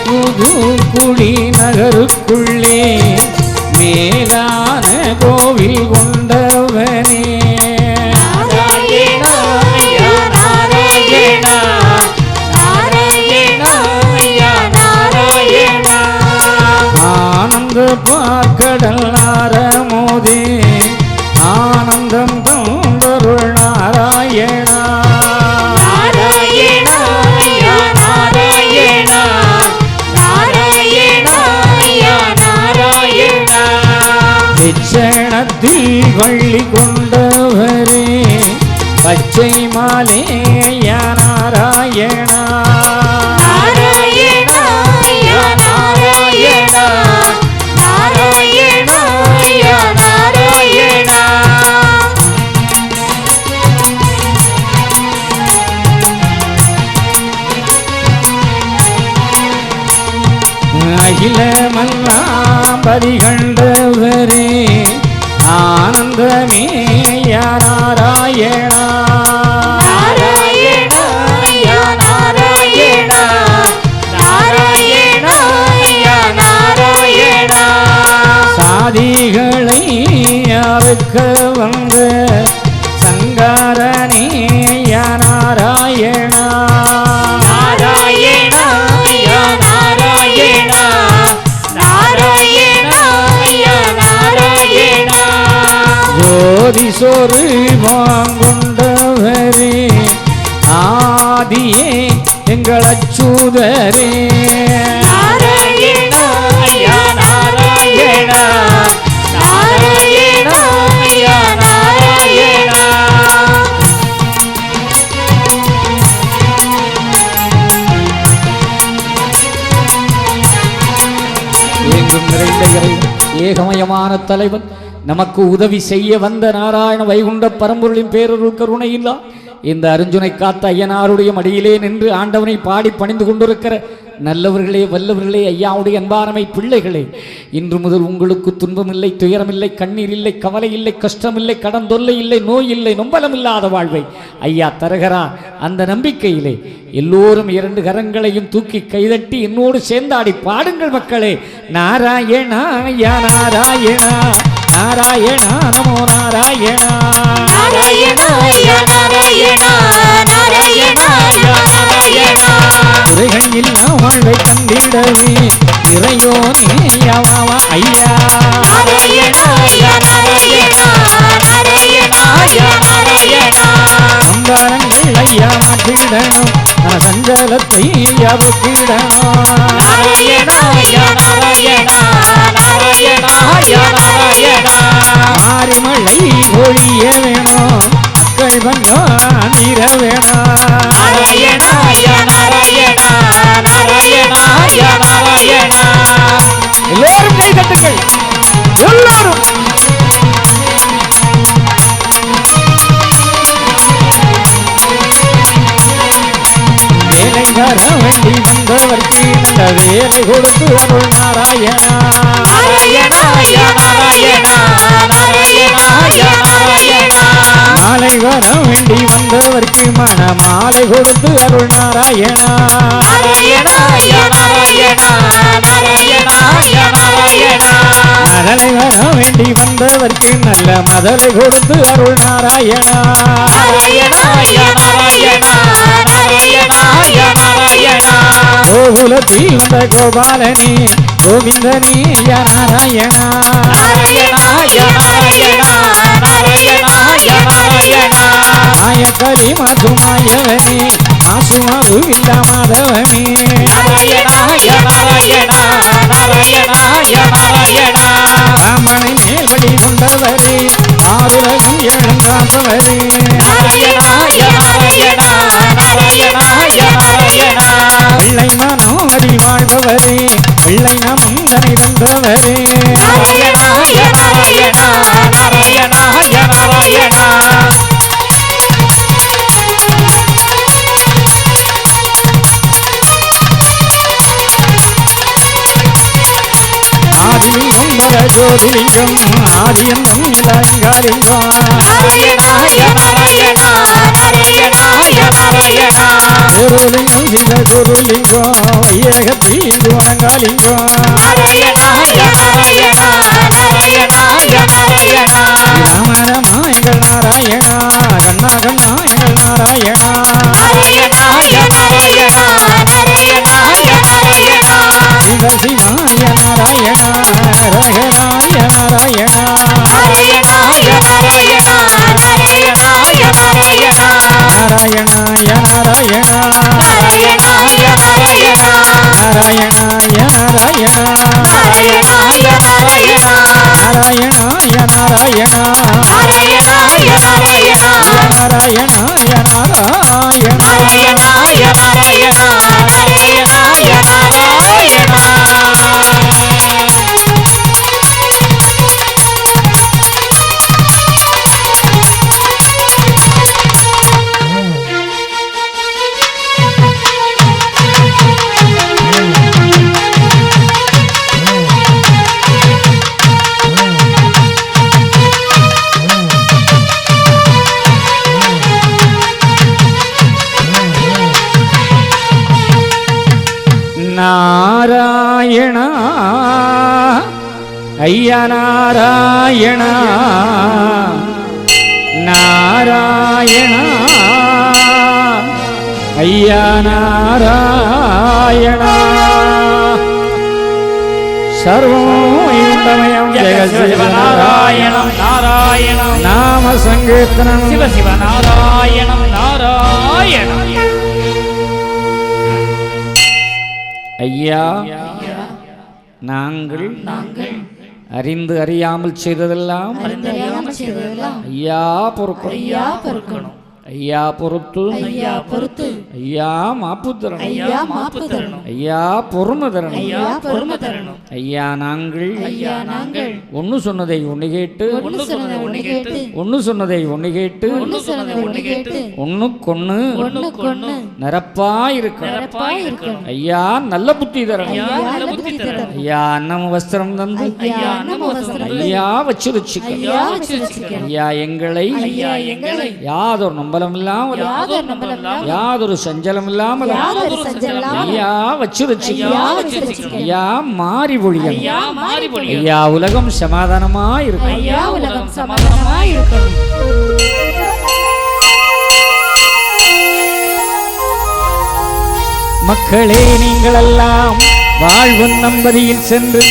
புதுக்குடி நகருக்குள்ளே மேலான கோவில் கொண்டவனே. நாராயணாய நாராயண நாராயணாய நாராயண. ஆனந்த பார்க்கடல் ஆரமோதே ஆனந்தம் தந்தருள் நாராயண. நாராயணாய நாராயண நாராயணாய நாராயண. விச்சணத்தில் வள்ளி கொண்டவரே பச்சை மாலேய நாராயண. நாராயணாய நாராயண நாராயணாய நாராயண. அகிலமெல்லாம் பதிகண்டவரே ஆனந்தமே நாராயணா நாராயணா யா நாராயணா நாராயணா யா நாராயணா சாதிகளை அறுக்க வந்த சங்கரனே யா நாராயணா நாராயணா யா நாராயணா நாராயணா யா நாராயணா ஜோதி சோறு வாங்கொண்டவரே ஆதியே எங்கள் அச்சுதரே நாராயணா யா நாராயணா நாராயணா யா நாராயணா எங்கும் நிறைந்த இறைவன் ஏகமயமான தலைவன் நமக்கு உதவி செய்ய வந்த நாராயண வைகுண்ட பரம்பொருளின் பேரருள் கருணை இல்லா இந்த அர்ஜுனை காத்த ஐயனாருடைய மடியிலே நின்று ஆண்டவனை பாடி பணிந்து கொண்டிருக்கிற நல்லவர்களே வல்லவர்களே ஐயாவுடைய அன்பானமை பிள்ளைகளே இன்று முதல் உங்களுக்கு துன்பமில்லை துயரமில்லை கண்ணீர் இல்லை கவலை இல்லை கஷ்டம் இல்லை கடன் தொல்லை இல்லை நோய் இல்லை நொம்பலம் இல்லாத வாழ்வை ஐயா தருகிறார் அந்த நம்பிக்கையிலே எல்லோரும் இரண்டு கரங்களையும் தூக்கி கைதட்டி என்னோடு சேர்ந்தாடி பாடுங்கள் மக்களே நாராயணா யா நாராயணா நாராயணா நமோ நாராயணா நாராயணா யா நாராயணா நாராயணா யா நாராயணா குறைகள் இல்லா வாழ்வை தந்திடவே இறையோனே யாவா ஐயா நாராயணா யா நாராயணா நாராயணா யா நாராயணா சம்பாரங்கள் ஐயா மாற்றிடணும் சஞ்சலத்தை யாவுக்கிடணும் நாராயணா யா நாராயணா நாராயணா யா நாராயணா மாரிமழை பொழிய வேணும் மக்கள் பஞ்சம் தீர வேணும் நாராயணா யா நாராயணா நாராயணா யா நாராயணா எல்லோரும் கை தட்டுங்கள் எல்லாரும் வேலை வர வேண்டி வந்தவர்க்கு நல்ல வேலை கொடுத்து அருள் நாராயணா நாராயணா யா நாராயணா நாராயணா யா நாராயணா மாலை வர வேண்டி வந்தவர்க்கு மன மாலை கொடுத்து அருள் நாராயணா நாராயணா யா நாராயணா நாராயணா யா நாராயணா மதலை வர வேண்டி வந்தவர்க்கு நல்ல மதலை கொடுத்து அருள் நாராயணா நாராயணா யா நாராயணா நாராயணா யா நாராயணா கோகுலத்தில் வந்த கோபாலனே கோவிந்தனே யா நாராயணா நாராயணா யா நாராயணா நாராயணா யா நாராயணா மாயக்கலி மாசுமாயவனே மாசுமாவு இல்ல மாதவனே நாராயணா யா நாராயணா நாராயணா யா நாராயணா ராமனை மேல்படி கொண்டவரே ஆறுலகம் எழுந்தாப்பவரே நாராயணா யா நாராயணா நாராயணா யா நாராயணா பிள்ளை மனோடி வாழ்பவரே பிள்ளை நமுந்தனை தந்தவரே நாராயணா யா நாராயணா நாராயணா யா நாராயணா ஆதியும் சுந்தர ஜோதிலிங்கம் ஆதியந்தம் இலங்காலிங்கம் நாராயணா யா நாராயணா நாராயணா யா நாராயணா குருலிங்கம் சில குருலிங்கம் ஏகத்தில் வணங்காலிங்கம் நாராயணா யா நாராயணா நாராயணா யா நாராயணா ராமரமாயங்கள் நாராயணா கண்ணா கண்ணாயங்கள் நாராயணா நாராயணா யா நாராயணா நாராயணா யா நாராயணா சிவ சிவாய நாராயணா ரகராய நாராயணா நாராயணா யா நாராயணா நாராயணா யா நாராயணா நாராயணாய நாராயணா நாராயணா யா நாராயணா நாராயணாய நாராயணா நாராயணா யா நாராயணா நாராயணாய நாராயணா நாராயணா யா நாராயணா நாராயணாய நாராயணா நாராயணா யா நாராயணா நாராயணா யா நாராயணா நாராயணா ஐயா நாராயணா நாராயணா ஐயா நாராயணா சர்வமயம் நாராயணம் நாராயணம் நாம சங்கீர்த்தனம் சிவ சிவ நாராயணம் நாராயணம். ஐயா நாங்கள் அறிந்து அறியாமல் செய்ததெல்லாம் ஐயா பொறுக்கணும் ஐயா பொறுத்து ஐயா மாப்பு தரணும் ஐயா பொறுமை தரணும் ஐயா நாங்கள் ஒன்னு சொன்னதை ஒன்னு கேட்டு ஒன்னு சொன்னதை ஒன்னு கேட்டு ஒண்ணுக்கொன்னு நிரப்பா இருக்கணும் ஐயா நல்ல புத்தி தரணும் ஐயா அன்னம் வஸ்திரம் தந்து ஐயா வச்சு ஐயா எங்களை யாதொரு நம்பலம் இல்லாமல் யாதொரு சஞ்சலம் இல்லாமல் ஐயா வச்சு ஐயா மாறி பொழியும் ஐயா உலகம் சமாதானமா இருக்கும் மக்களே நீங்கள் எல்லாம் வாழ்வு நம்பதியில் சென்று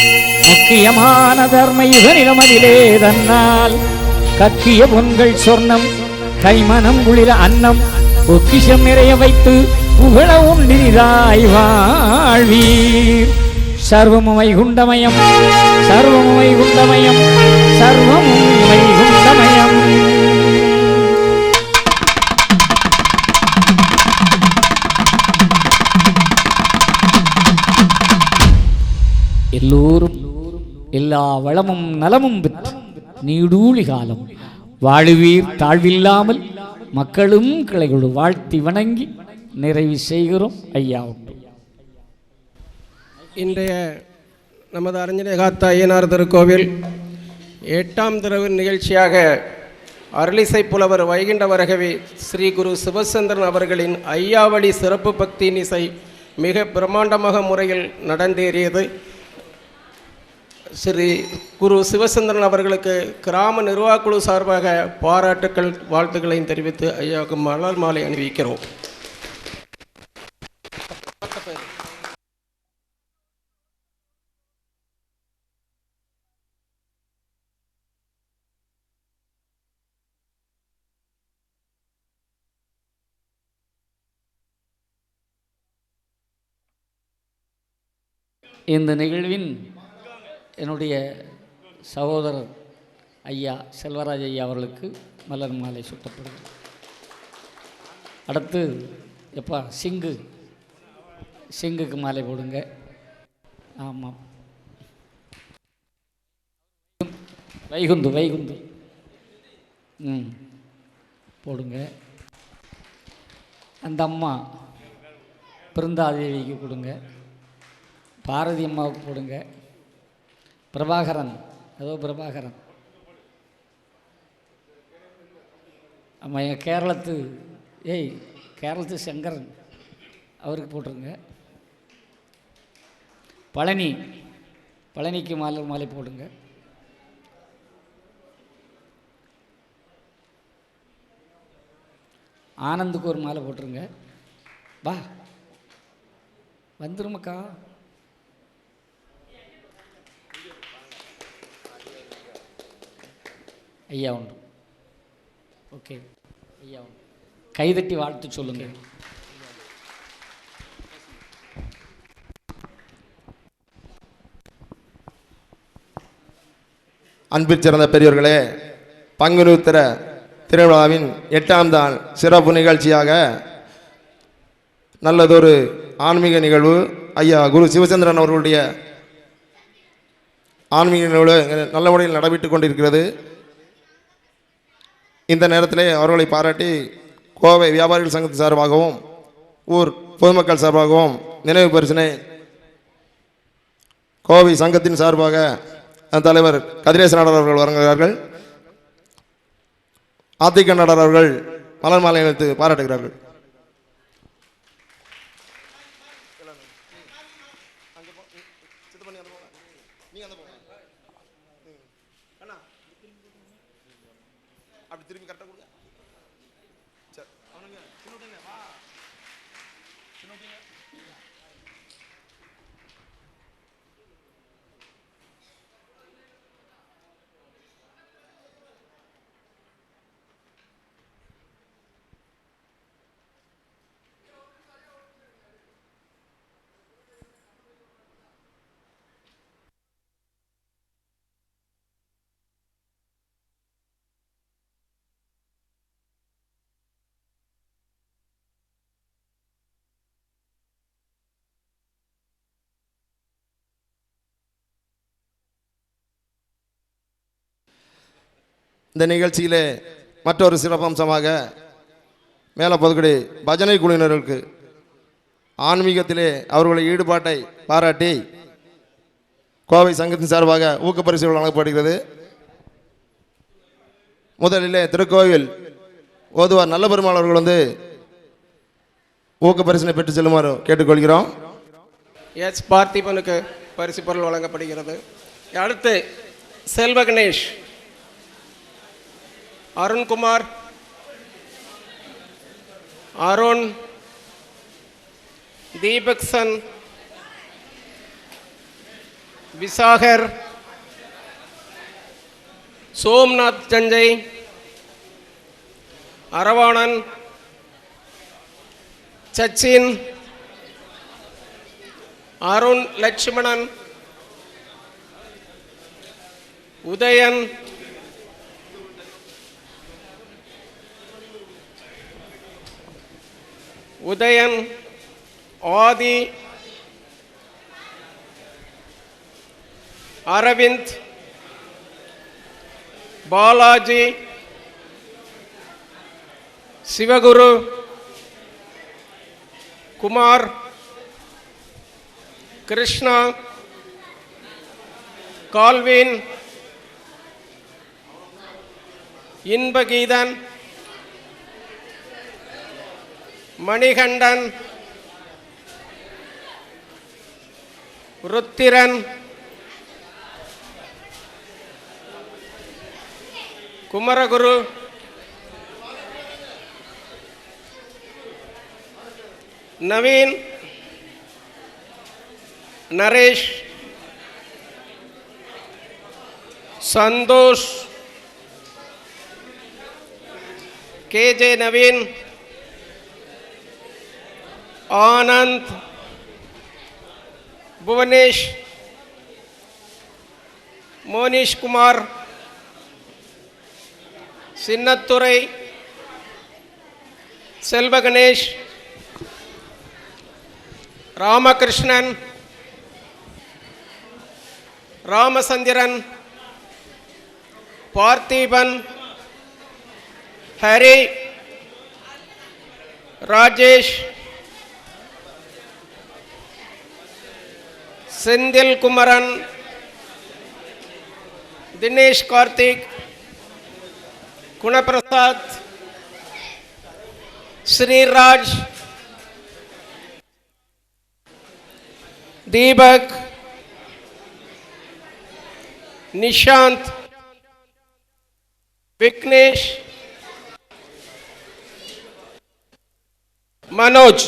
முக்கியமான தர்ம யுக நிலமதிலே தன்னால் கக்கிய பொன்கள் சொர்ணம் கைமனம் குளிர அன்னம் பொக்கிஷம் நிறைய வைத்து புகழ உண்டிதாய் வாழ்வீர். சர்வம் வைகுண்டமயம் சர்வம் வைகுண்டமயம் சர்வம் வைகுண்டமயம். எல்லோரும் எல்லா வளமும் நலமும் பெற்று நீடூழி காலம் வாழுவீர் தாழ்வில்லாமல் மக்களும் கிளைகளோடு வாழ்த்தி வணங்கி நிறைவு செய்கிறோம். ஐயா உண்டு. இன்றைய நமது அறிஞரை காத்த ஐயனார் திருக்கோவில் 8ஆம் திரவு நிகழ்ச்சியாக அருளிசை புலவர் வைகுண்டவரகவி ஸ்ரீ குரு சிவசந்திரன் அவர்களின் ஐயாவளி சிறப்பு பக்தியின் இசை மிக பிரமாண்டமாக முறையில் நடந்தேறியது. ஸ்ரீ குரு சிவசந்திரன் அவர்களுக்கு கிராம நிர்வாகக்குழு சார்பாக பாராட்டுக்கள் வாழ்த்துக்களையும் தெரிவித்து ஐயாவுக்கு மலர் மாலை அணிவிக்கிறோம். இந்த நிகழ்வின் என்னுடைய சகோதரர் ஐயா செல்வராஜ் ஐயா அவர்களுக்கு மலர் மாலை சுட்டப்படுது. அடுத்து எப்பா சிங்குக்கு மாலை போடுங்க. ஆமாம், வைகுந்து போடுங்க. அந்த அம்மா பிருந்தாதேவிக்கு கொடுங்க. பாரதி அம்மாவுக்கு போடுங்க. பிரபாகரன் பிரபாகரன் ஆமாம், எங்கள் கேரளத்து சங்கரன் அவருக்கு போட்டுருங்க. பழனிக்கு மாலை போடுங்க. ஆனந்துக்கு ஒரு மாலை போட்டுருங்க. வா வந்துருமக்கா. ஐயா உண்டு. ஓகே, ஐயா உண்டு. கைதட்டி வாழ்த்து சொல்லுங்க. அன்பில் சிறந்த பெரியோர்களே, பங்குனி உத்திர திருவிழாவின் 8ஆம் நாள் சிறப்பு நிகழ்ச்சியாக நல்லதொரு ஆன்மீக நிகழ்வு ஐயா குரு சிவசந்திரன் அவர்களுடைய ஆன்மீக நிகழ்வு நல்ல முறையில் நடைபெற்று கொண்டிருக்கிறது. இந்த நேரத்தில் அவர்களை பாராட்டி கோவை வியாபாரிகள் சங்கத்தின் சார்பாகவும் ஊர் பொதுமக்கள் சார்பாகவும் நினைவு பரிசினை கோவை சங்கத்தின் சார்பாக தலைவர் கதிரேச நாடர் அவர்கள் வழங்குகிறார்கள். ஆத்திக நாடர் அவர்கள் மலர் மாலை வைத்து பாராட்டுகிறார்கள். இந்த நிகழ்ச்சியிலே மற்றொரு சிறப்பம்சமாக மேல பொதுக்கடி பஜனை குழுவினர்களுக்கு ஆன்மீகத்திலே அவர்களுடைய ஈடுபாட்டை பாராட்டி கோவை சங்கத்தின் சார்பாக ஊக்கப்பரிசுகள் வழங்கப்படுகிறது. முதலிலே திருக்கோவில் ஓதுவார் நல்ல பெருமாள் அவர்கள் வந்து ஊக்கப்பரிசினை பெற்று செல்லுமாறு கேட்டுக்கொள்கிறோம். எஸ் பார்த்திபனுக்கு பரிசு பொருள் வழங்கப்படுகிறது. அடுத்து செல்வ கணேஷ், அருண்குமார், அருண், தீபக்சன், விசாகர், சோம்நாத் சஞ்சய், அரவாணன், சச்சின், அருண் லட்சுமணன், உதயன், ஆதி, அரவிந்த், பாலாஜி, சிவகுரு, குமார், கிருஷ்ணா, கால்வின், இன்பகீதன், மணிகண்டன், ருத்திரன், குமரகுரு, நவீன், நரேஷ், சந்தோஷ், கேஜே நவீன், ஆனந்த், புவனேஷ், மோனிஷ் குமார், சின்னத்துரை, செல்வ கணேஷ், ராமகிருஷ்ணன், ராமசந்திரன், பார்த்திபன், ஹரி, ராஜேஷ், செந்தில் குமரன், தினேஷ் கார்த்திக், குணபிரசாத், ஸ்ரீராஜ், தீபக், நிஷாந்த், விக்னேஷ், மனோஜ்,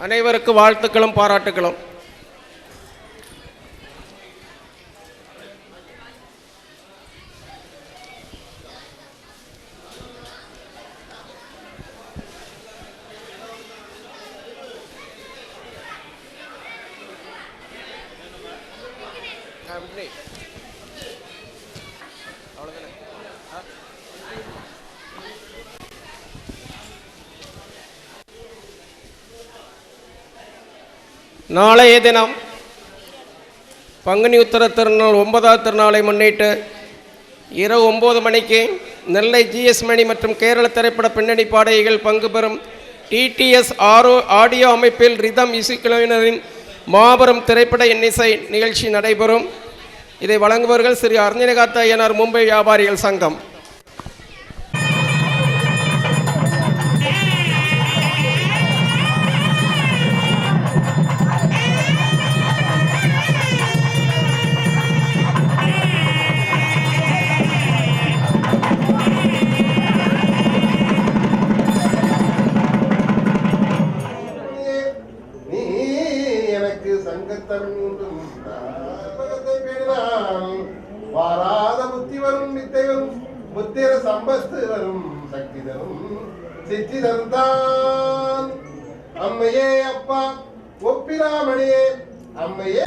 அனைவருக்கு வாழ்த்துக்களும் பாராட்டுகளும். நாளைய தினம் பங்குனி உத்தர திருநாள் 9ஆம் திருநாளை முன்னிட்டு இரவு 9 மணிக்கு நெல்லை ஜிஎஸ் மணி மற்றும் கேரள திரைப்பட பின்னணி பாடகிகள் பங்கு பெறும் டிடிஎஸ் ஆடியோ அமைப்பில் ரிதம் இசைக்குழுவினரின் மாபெரும் திரைப்பட இன்னிசை நிகழ்ச்சி நடைபெறும். இதை வழங்குபவர்கள் ஸ்ரீ அர்ஜுனகாத்த ஐயனார் மும்பை வியாபாரிகள் சங்கம். சம்பத்து தரும் சக்தி தரும் சித்தி தரும் தான். அம்மையே அப்பா ஒப்பிராமணியே அம்மையே